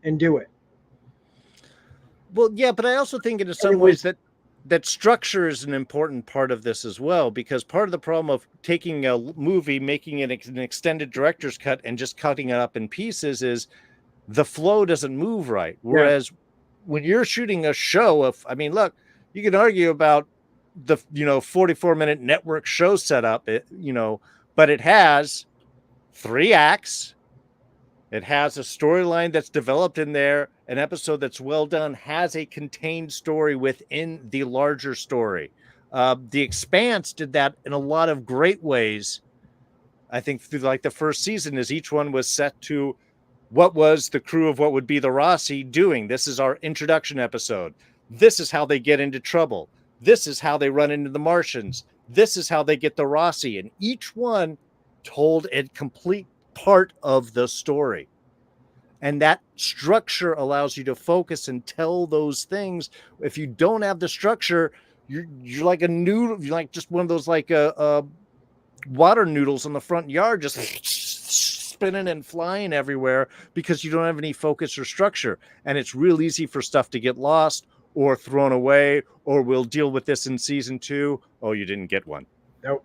and do it. Well, yeah, but I also think in some ways that structure is an important part of this as well, because part of the problem of taking a movie, making it an extended director's cut and just cutting it up in pieces is the flow doesn't move right. Whereas when you're shooting a show of, I mean, look, you can argue about the 44-minute network show setup, but it has 3 acts. It has a storyline that's developed in there. An episode that's well done has a contained story within the larger story. The Expanse did that in a lot of great ways. I think through like the first season, as each one was set to what was the crew of what would be the Rossi doing. This is our introduction episode. This is how they get into trouble. This is how they run into the Martians. This is how they get the Rossi. And each one told a complete part of the story. And that structure allows you to focus and tell those things. If you don't have the structure, you're like a noodle. You're like just one of those like water noodles in the front yard, just spinning and flying everywhere because you don't have any focus or structure. And it's real easy for stuff to get lost or thrown away, or we'll deal with this in season 2. Oh, you didn't get one. Nope.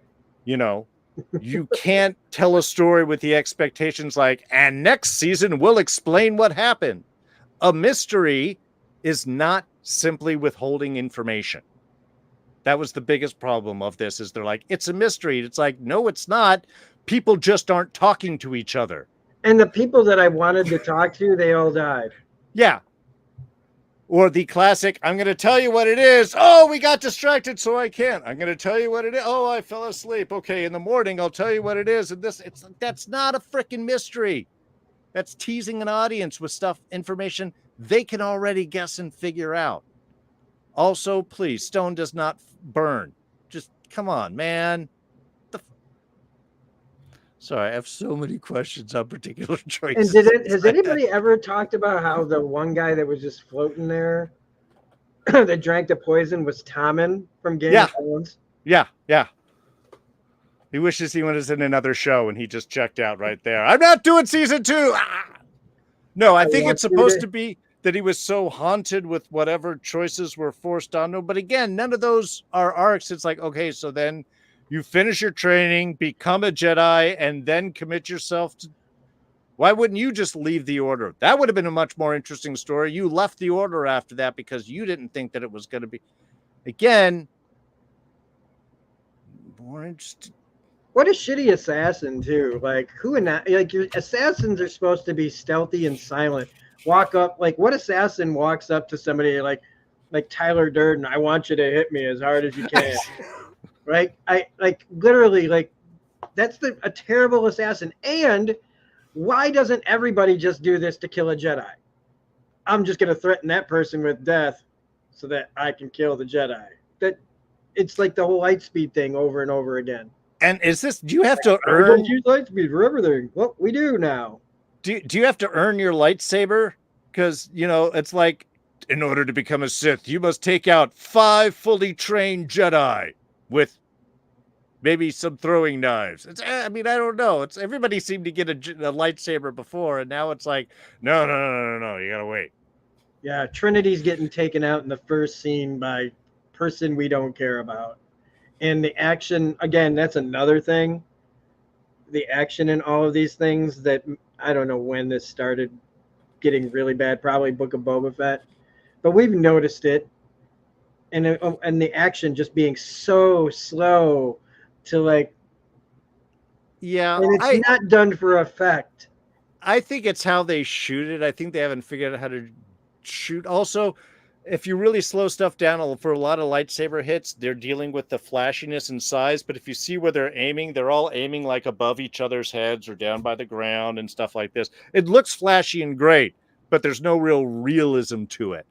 You can't tell a story with the expectations like, and next season we'll explain what happened. A mystery is not simply withholding information. That was the biggest problem of this, is they're like, it's a mystery. It's like, no, it's not. People just aren't talking to each other. And the people that I wanted to talk to, they all died. Yeah. Or the classic, I'm going to tell you what it is. Oh, we got distracted, so I can't. I'm going to tell you what it is. Oh, I fell asleep. Okay, in the morning, I'll tell you what it is. And that's not a freaking mystery. That's teasing an audience with information they can already guess and figure out. Also, please, stone does not burn. Just come on, man. Sorry, I have so many questions on particular choices. And has anybody ever talked about how the one guy that was just floating there that drank the poison was Tommen from Game of Thrones? Yeah. He wishes he was in another show and he just checked out right there. I'm not doing season 2. No, I think it's supposed to be that he was so haunted with whatever choices were forced on him. But again, none of those are arcs. It's like, okay, so then you finish your training, become a Jedi, and then commit yourself to... Why wouldn't you just leave the Order? That would have been a much more interesting story. You left the Order after that because you didn't think that it was going to be... Again, more interesting. What a shitty assassin, too. Like, your assassins are supposed to be stealthy and silent. Walk up, like, what assassin walks up to somebody like Tyler Durden? I want you to hit me as hard as you can. Right? Literally, that's a terrible assassin. And why doesn't everybody just do this to kill a Jedi? I'm just going to threaten that person with death so that I can kill the Jedi. It's like the whole Lightspeed thing over and over again. And is this, do you have to earn... Don't use Lightspeed for everything. Well, we do now. Do you have to earn your lightsaber? Because, it's like, in order to become a Sith, you must take out 5 fully trained Jedi with maybe some throwing knives. I don't know. Everybody seemed to get a lightsaber before, and now it's like, no, you gotta wait. Yeah, Trinity's getting taken out in the first scene by person we don't care about. And the action, again, that's another thing. The action in all of these things that, I don't know when this started getting really bad, probably Book of Boba Fett. But we've noticed it. And the action just being so slow to Yeah, and it's not done for effect. I think it's how they shoot it. I think they haven't figured out how to shoot. Also, if you really slow stuff down for a lot of lightsaber hits, they're dealing with the flashiness and size. But if you see where they're all aiming like above each other's heads or down by the ground and stuff like this. It looks flashy and great, but there's no real realism to it.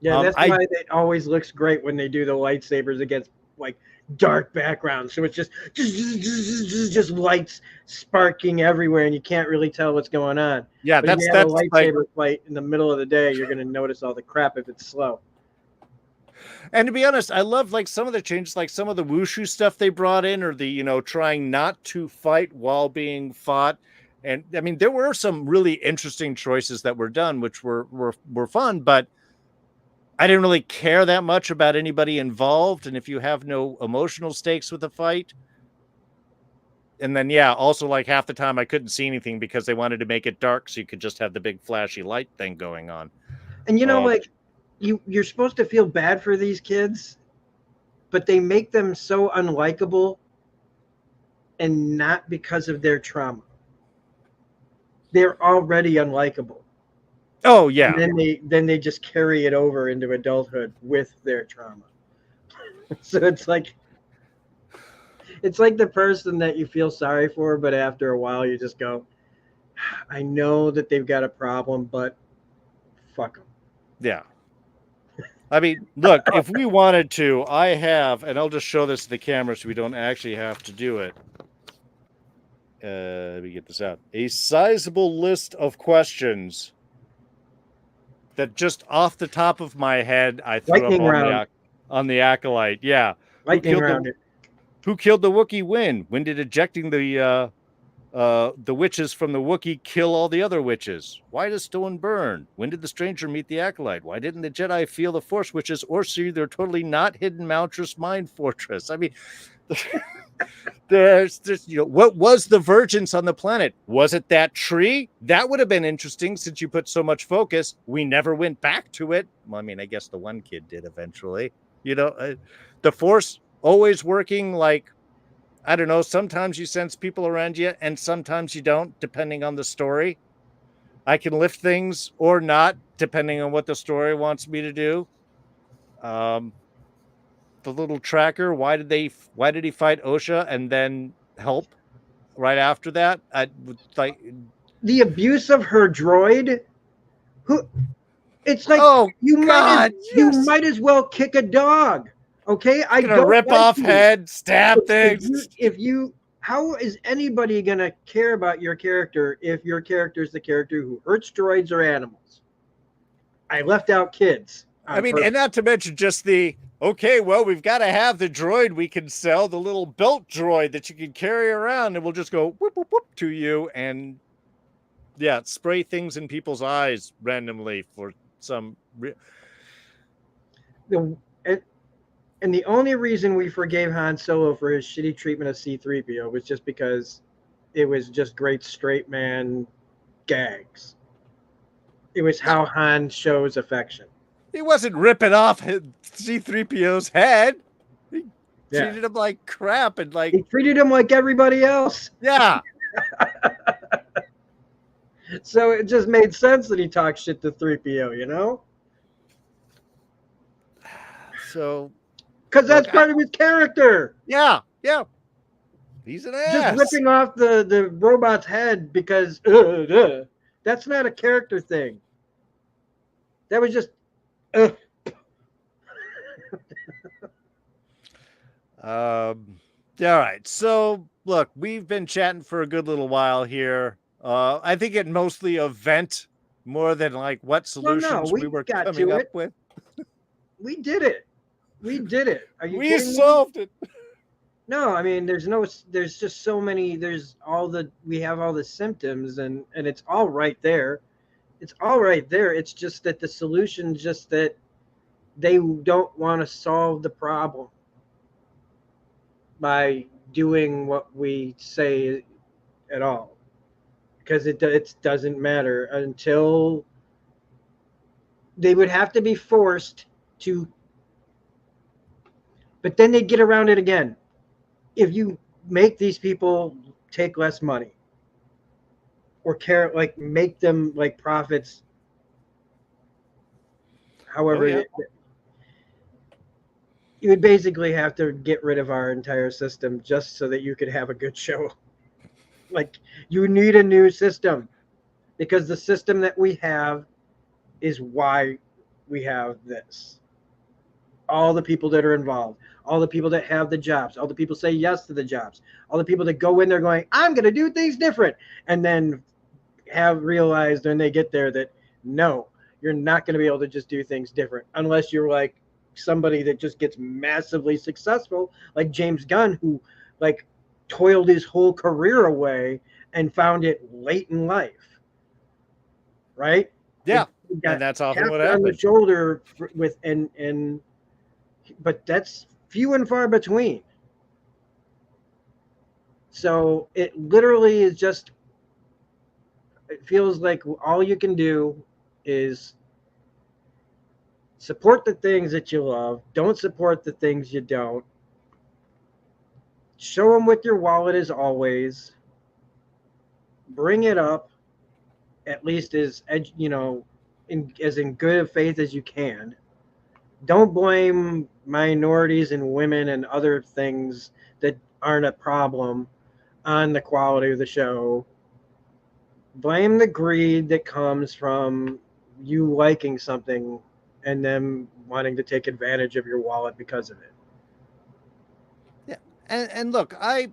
Yeah, that's I why it always looks great when they do the lightsabers against like dark backgrounds. So it's just lights sparking everywhere, and you can't really tell what's going on. yeah, But if you have a that's like, lightsaber fight in the middle of the day, you're going to notice all the crap if it's slow. and to be honest, I love like some of the changes, like some of the wushu stuff they brought in, or the trying not to fight while being fought. And I mean, there were some really interesting choices that were done, which were fun, but I didn't really care that much about anybody involved. And if you have no emotional stakes with the fight, and then yeah, also like half the time I couldn't see anything because they wanted to make it dark so you could just have the big flashy light thing going on. And like you're supposed to feel bad for these kids, but they make them so unlikable, and not because of their trauma. They're already unlikable. Oh yeah. And then they just carry it over into adulthood with their trauma. So it's like the person that you feel sorry for, but after a while you just go, I know that they've got a problem, but fuck them. Yeah. I mean, look, if we wanted to, I have, and I'll just show this to the camera so we don't actually have to do it. Let me get this out. A sizable list of questions that just off the top of my head, I threw Lightning up on the Acolyte. Yeah. Lightning round. Who killed the Wookiee win? When did ejecting the witches from the Wookiee kill all the other witches? Why does stone burn? When did the stranger meet the Acolyte? Why didn't the Jedi feel the Force witches or see their totally not hidden Mountress mind fortress? I mean, there's what was the Virgins on the planet? Was it that tree? That would have been interesting since you put so much focus. We never went back to it. Well, I mean, I guess the one kid did eventually. The Force always working like, I don't know, sometimes you sense people around you and sometimes you don't, depending on the story. I can lift things or not, depending on what the story wants me to do. The little tracker, why did he fight Osha and then help right after that? Like the abuse of her droid. It's like, oh you God, might as well kick a dog. Okay, I don't rip off head, stab things. How is anybody gonna care about your character if your character is the character who hurts droids or animals? I left out kids. I mean, and not to mention just okay, well, we've got to have the droid we can sell, the little belt droid that you can carry around, and we'll just go whoop whoop whoop to you and yeah, spray things in people's eyes randomly for some. And the only reason we forgave Han Solo for his shitty treatment of C-3PO was just because it was just great straight man gags. It was how Han shows affection. He wasn't ripping off C-3PO's head. He treated him like crap and like... He treated him like everybody else. Yeah. So it just made sense that he talked shit to 3PO, you know? So... Because that's part of his character. Yeah, yeah. He's an ass. Just ripping off the robot's head because that's not a character thing. That was just all right. So look, we've been chatting for a good little while here. I think it mostly a vent more than like what solutions we were coming up with. We did it. We did it. Are you kidding me? We solved it. No, I mean, there's just so many, we have all the symptoms and it's all right there. It's all right there. It's just that the solution, just that they don't want to solve the problem by doing what we say at all. Because it doesn't matter until they would have to be forced to, but then they get around it again. If you make these people take less money or make them like profits. However, yeah. you would basically have to get rid of our entire system just so that you could have a good show. Like, you need a new system because the system that we have is why we have this. All the people that are involved, all the people that have the jobs, all the people say yes to the jobs, all the people that go in there going, I'm going to do things different, and then have realized when they get there that no, you're not going to be able to just do things different unless you're like somebody that just gets massively successful, like James Gunn, who like toiled his whole career away and found it late in life, right? Yeah, He and got that's often what tapped on the happened. shoulder with and but that's few and far between. So it literally is just, it feels like all you can do is support the things that you love, don't support the things you don't. Show them with your wallet as always. Bring it up at least as as in good faith as you can. Don't blame minorities and women and other things that aren't a problem on the quality of the show. Blame the greed that comes from you liking something and them wanting to take advantage of your wallet because of it. Yeah, and look, I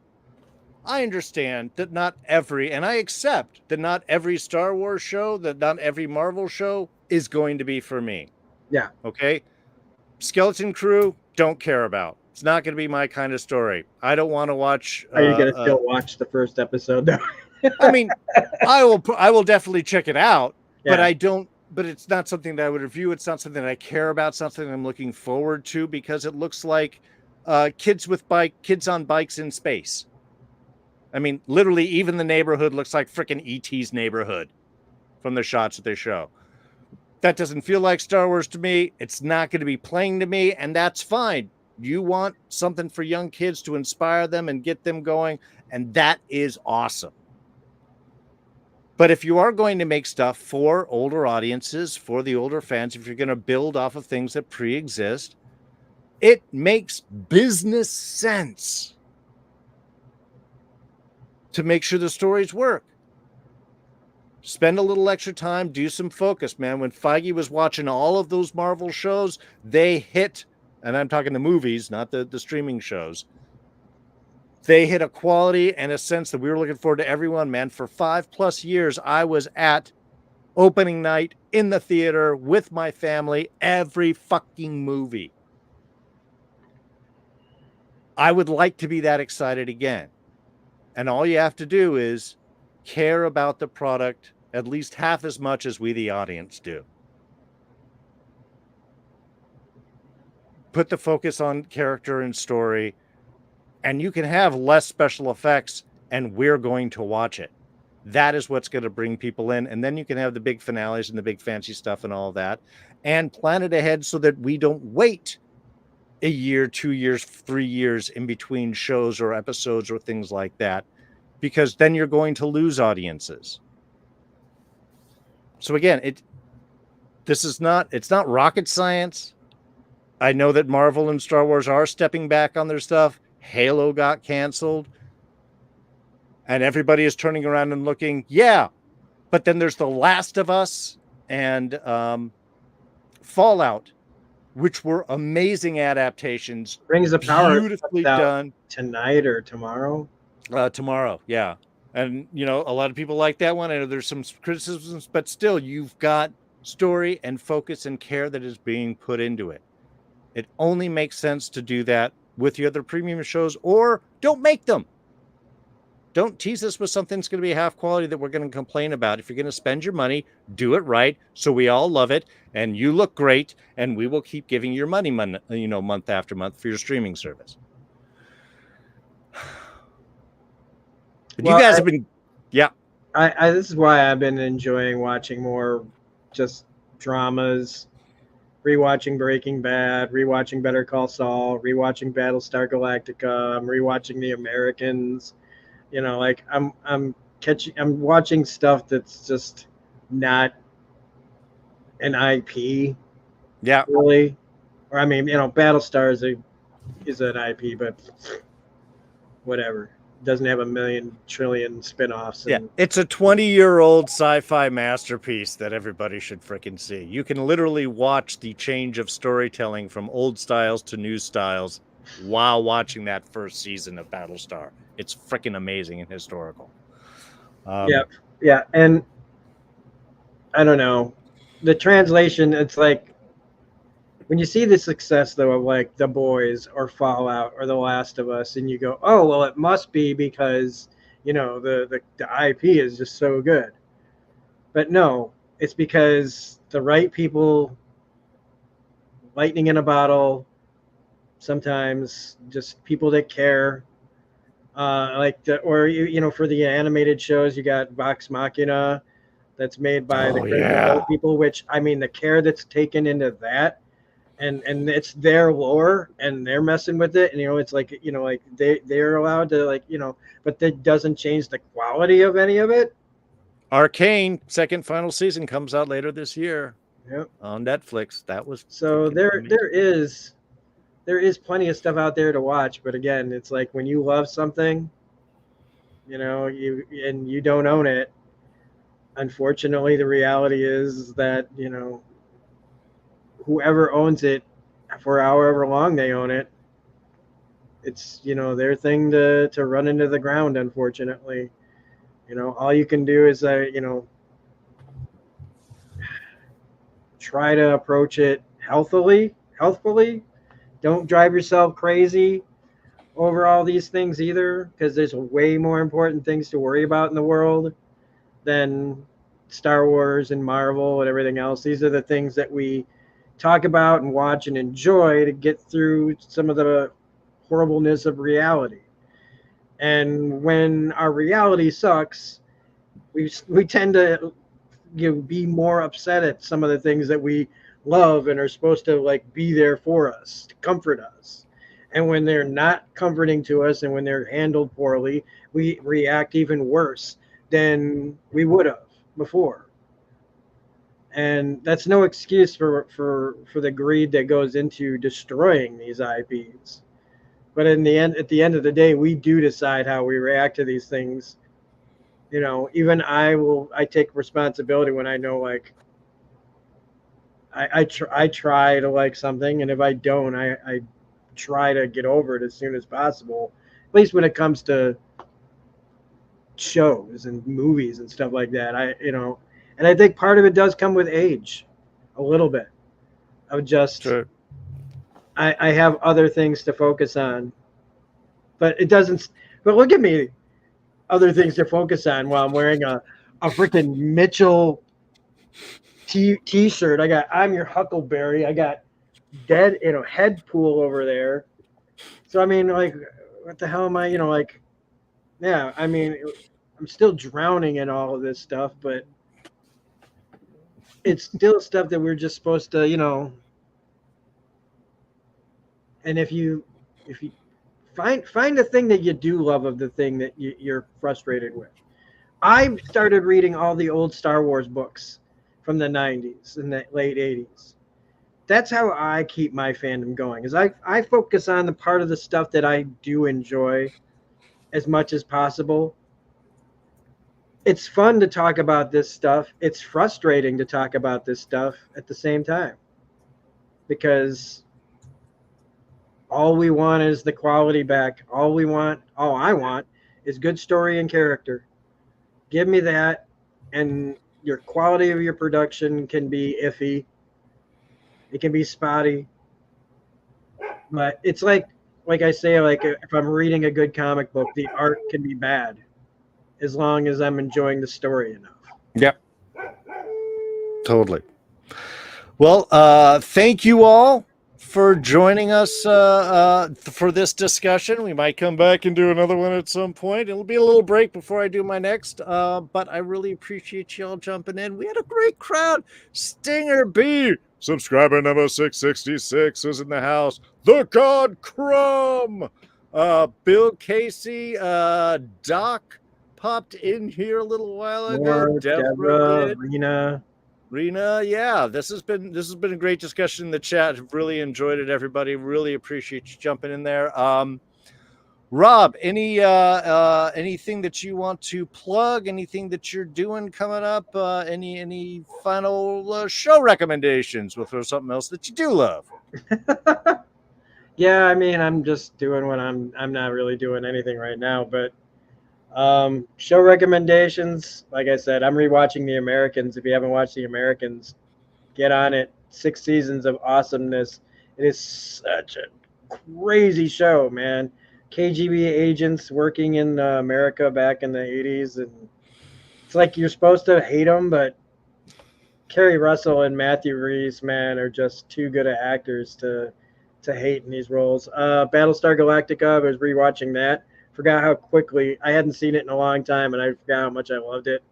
understand that not every, and I accept that not every Star Wars show, that not every Marvel show is going to be for me. Yeah. Okay, Skeleton Crew, don't care about. It's not going to be my kind of story. I don't want to watch. Are you gonna still watch the first episode though? I mean, I will definitely check it out, but Yeah. I don't. But it's not something that I would review. It's not something that I care about. Something I'm looking forward to because it looks like kids on bikes in space. I mean, literally, even the neighborhood looks like freaking ET's neighborhood from the shots that they show. That doesn't feel like Star Wars to me. It's not going to be playing to me, and that's fine. You want something for young kids to inspire them and get them going, and that is awesome. But if you are going to make stuff for older audiences, for the older fans, if you're going to build off of things that pre-exist, it makes business sense to make sure the stories work. Spend a little extra time, do some focus, man. When Feige was watching all of those Marvel shows, they hit, and I'm talking the movies, not the streaming shows. They hit a quality and a sense that we were looking forward to everyone, man. For 5+ years, I was at opening night in the theater with my family, every fucking movie. I would like to be that excited again. And all you have to do is care about the product at least half as much as we, the audience, do. Put the focus on character and story, and you can have less special effects, and we're going to watch it. That is what's going to bring people in. And then you can have the big finales and the big fancy stuff and all of that, and plan it ahead so that we don't wait a year, 2 years, 3 years in between shows or episodes or things like that, because then you're going to lose audiences. So again, it's not rocket science. I know that Marvel and Star Wars are stepping back on their stuff. Halo got canceled. And everybody is turning around and looking, yeah. But then there's The Last of Us and Fallout, which were amazing adaptations, Rings of Power beautifully comes out done. tonight or tomorrow. Tomorrow, yeah. And, a lot of people like that one. I know there's some criticisms, but still, you've got story and focus and care that is being put into it. It only makes sense to do that with the other premium shows, or don't make them. Don't tease us with something that's going to be half quality that we're going to complain about. If you're going to spend your money, do it right so we all love it and you look great, and we will keep giving your money, month after month for your streaming service. But Well, you guys have been, yeah. this is why I've been enjoying watching more just dramas, rewatching Breaking Bad, rewatching Better Call Saul, rewatching Battlestar Galactica. I'm rewatching The Americans. Like I'm watching stuff that's just not an IP Yeah. really. Or I mean, Battlestar is an IP, but whatever. It doesn't have a million trillion spin-offs Yeah, and it's a 20-year-old sci-fi masterpiece that everybody should frickin' see. You can literally watch the change of storytelling from old styles to new styles while watching that first season of Battlestar. It's frickin' amazing and historical. yeah, yeah, and I don't know. The translation, it's like when you see the success though of like The Boys or Fallout or The Last of Us, and you go, oh well, it must be because the IP is just so good. But no, it's because the right people, lightning in a bottle, sometimes just people that care. For the animated shows, you got Vox Machina, that's made by the Oh Critical Role yeah. people, which I mean, the care that's taken into that, and it's their lore, and they're messing with it, and it's like like they're allowed to but that doesn't change the quality of any of it. Arcane second final season comes out later this year Yep. on Netflix. That was So freaking there amazing. there is there is plenty of stuff out there to watch, but again, it's like when you love something, you don't own it. Unfortunately, the reality is that whoever owns it, for however long they own it, it's their thing to run into the ground. Unfortunately, all you can do is try to approach it healthfully. Don't drive yourself crazy over all these things either, because there's way more important things to worry about in the world than Star Wars and Marvel and everything else. These are the things that we talk about and watch and enjoy to get through some of the horribleness of reality. And when our reality sucks, we tend to be more upset at some of the things that we love and are supposed to like be there for us to comfort us. And when they're not comforting to us and when they're handled poorly, we react even worse than we would have before. And that's no excuse for the greed that goes into destroying these IPs. But at the end of the day, we do decide how we react to these things. Even I take responsibility when I know like I try to like something, and if I don't, I try to get over it as soon as possible. At least when it comes to shows and movies and stuff like that. And I think part of it does come with age, a little bit of just Sure. I have other things to focus on, but it doesn't. But look at me, other things to focus on while I'm wearing a freaking Mitchell t-shirt. I got I'm your Huckleberry. I got dead head pool over there. So I mean, like, what the hell am I? Yeah. I mean, I'm still drowning in all of this stuff, but it's still stuff that we're just supposed to, And if you find the thing that you do love of the thing that you're frustrated with. I started reading all the old Star Wars books from the 90s and the late 80s. That's how I keep my fandom going. Is I focus on the part of the stuff that I do enjoy as much as possible. It's fun to talk about this stuff. It's frustrating to talk about this stuff at the same time because all we want is the quality back. All I want is good story and character. Give me that, and your quality of your production can be iffy. It can be spotty, but it's like I say, like if I'm reading a good comic book, the art can be bad as long as I'm enjoying the story enough. Yep. Totally. Well, thank you all for joining us for this discussion. We might come back and do another one at some point. It'll be a little break before I do my next, but I really appreciate y'all jumping in. We had a great crowd. Stinger B, subscriber number 666 is in the house. The God Crumb. Bill Casey, Doc popped in here a little while ago. More Deborah Deborah, did. Rena. Yeah, this has been a great discussion in the chat. I've really enjoyed it, everybody. Really appreciate you jumping in there. Rob, anything that you want to plug? Anything that you're doing coming up? Any final show recommendations? We'll throw something else that you do love. Yeah, I mean, I'm just doing what I'm not really doing anything right now, but show recommendations. Like I said, I'm rewatching The Americans. If you haven't watched The Americans, get on it. 6 seasons of awesomeness. It is such a crazy show, man. KGB agents working in America back in the 80s, and it's like you're supposed to hate them, but Kerry Russell and Matthew Reese, man, are just too good at actors to hate in these roles. Battlestar Galactica, I was rewatching that. Forgot how quickly I hadn't seen it in a long time, and I forgot how much I loved it.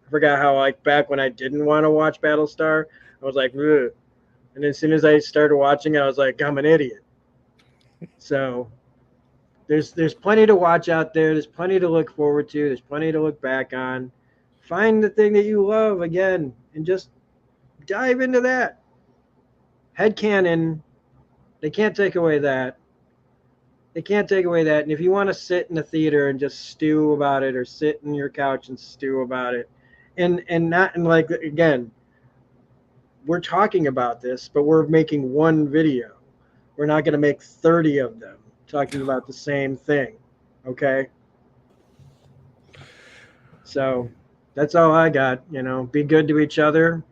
I forgot how like back when I didn't want to watch Battlestar, I was like, ugh. And as soon as I started watching it, I was like, I'm an idiot. So there's plenty to watch out there. There's plenty to look forward to. There's plenty to look back on. Find the thing that you love again, and just dive into that. Headcanon, they can't take away that. They can't take away that. And if you want to sit in the theater and just stew about it, or sit in your couch and stew about it, and not and like again, we're talking about this, but we're making one video. We're not going to make 30 of them talking about the same thing. Okay? So that's all I got. You know, be good to each other,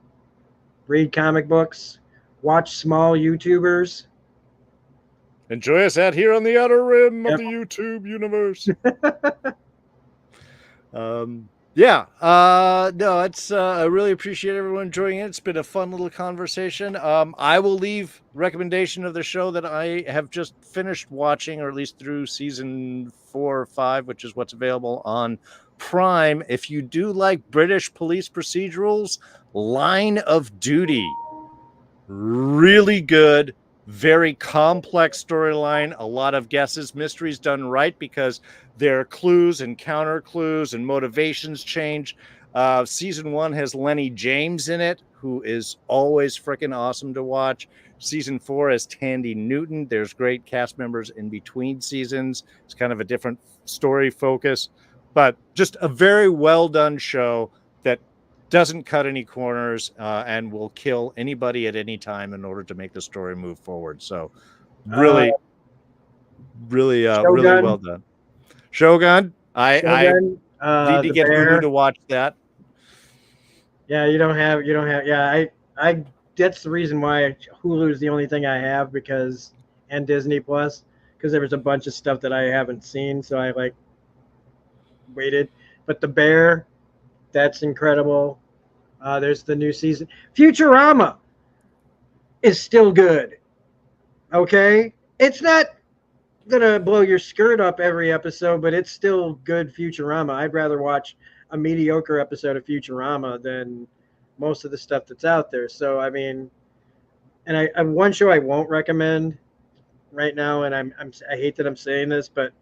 read comic books, watch small YouTubers. Enjoy us out here on the outer rim Yep. of the YouTube universe. No, it's I really appreciate everyone joining in. It's been a fun little conversation. I will leave recommendation of the show that I have just finished watching, or at least through season 4 or 5, which is what's available on Prime. If you do like British police procedurals, Line of Duty, really good, very complex storyline, a lot of guesses, mysteries done right, because there are clues and counter clues and motivations change. Season 1 has Lenny James in it, who is always freaking awesome to watch. Season 4 has Tandy Newton. There's great cast members in between seasons. It's kind of a different story focus, but just a very well done show that doesn't cut any corners, and will kill anybody at any time in order to make the story move forward. So really well done. Shogun. I need to get Hulu to watch that. Yeah, you don't have yeah, I that's the reason why Hulu is the only thing I have, because and Disney Plus, because there was a bunch of stuff that I haven't seen, so I like waited. But The Bear, that's incredible. There's the new season. Futurama is still good. Okay? It's not gonna blow your skirt up every episode, but it's still good Futurama. I'd rather watch a mediocre episode of Futurama than most of the stuff that's out there. So I mean, and I one show I won't recommend right now, and I hate that I'm saying this, but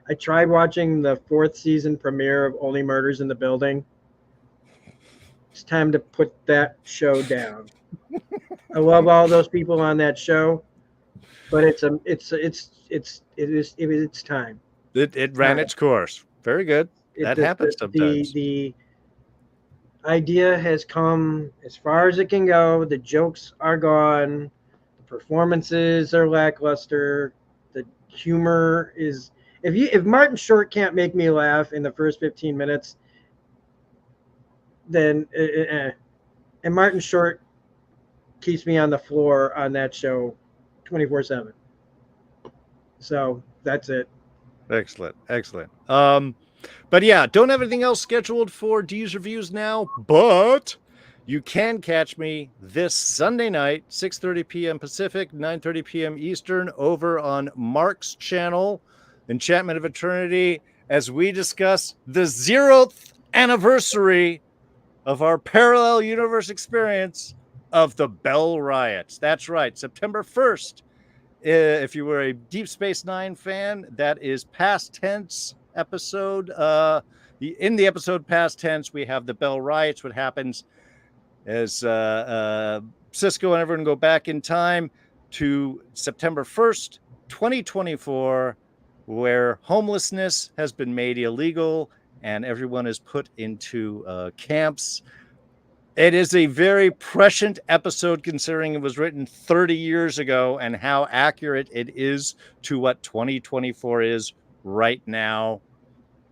I tried watching the 4th season premiere of Only Murders in the Building. It's time to put that show down. I love all those people on that show, but it's time. It ran its course. Very good. That happens sometimes. The idea has come as far as it can go. The jokes are gone. The performances are lackluster. The humor is if Martin Short can't make me laugh in the first 15 minutes, then and Martin Short keeps me on the floor on that show 24/7. So that's it. Excellent. But yeah, don't have anything else scheduled for D's Reviews now, but you can catch me this Sunday night, 6:30 p.m. Pacific, 9:30 p.m. Eastern, over on Mark's channel, Enchantment of Eternity, as we discuss the 0th anniversary of our parallel universe experience of the Bell Riots. That's right, September 1st, If you were a Deep Space Nine fan, that is past tense episode. In the episode past tense, we have the Bell riots. What happens as Cisco and everyone go back in time to September 1st, 2024, where homelessness has been made illegal and everyone is put into camps. It is a very prescient episode considering it was written 30 years ago and how accurate it is to what 2024 is right now.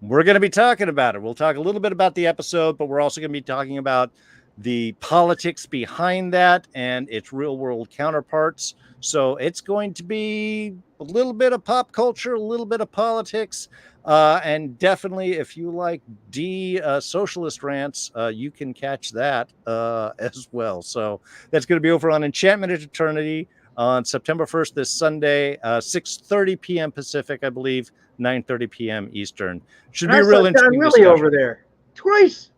We're going to be talking about it. We'll talk a little bit about the episode, but we're also going to be talking about the politics behind that and its real world counterparts. So it's going to be a little bit of pop culture, a little bit of politics, and definitely if you like socialist rants, you can catch that as well. So that's going to be over on Enchantment of Eternity on September 1st, this Sunday, 6:30 p.m. Pacific, I believe, 9:30 p.m. Eastern. Should be a real interesting really discussion. over there twice.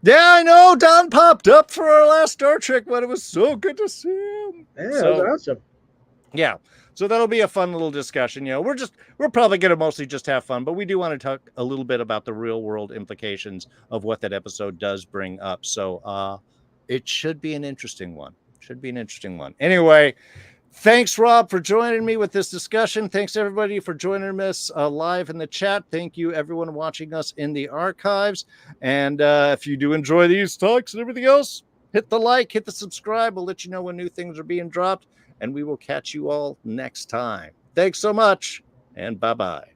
Yeah, I know. Don popped up for our last Star Trek, but it was so good to see him. Yeah, that was awesome. Yeah. So that'll be a fun little discussion. We're probably going to mostly just have fun, but we do want to talk a little bit about the real world implications of what that episode does bring up. So it should be an interesting one. Anyway, thanks, Rob, for joining me with this discussion. Thanks, everybody, for joining us live in the chat. Thank you, everyone watching us in the archives. And if you do enjoy these talks and everything else, hit the like, hit the subscribe. We'll let you know when new things are being dropped. And we will catch you all next time. Thanks so much, and bye-bye.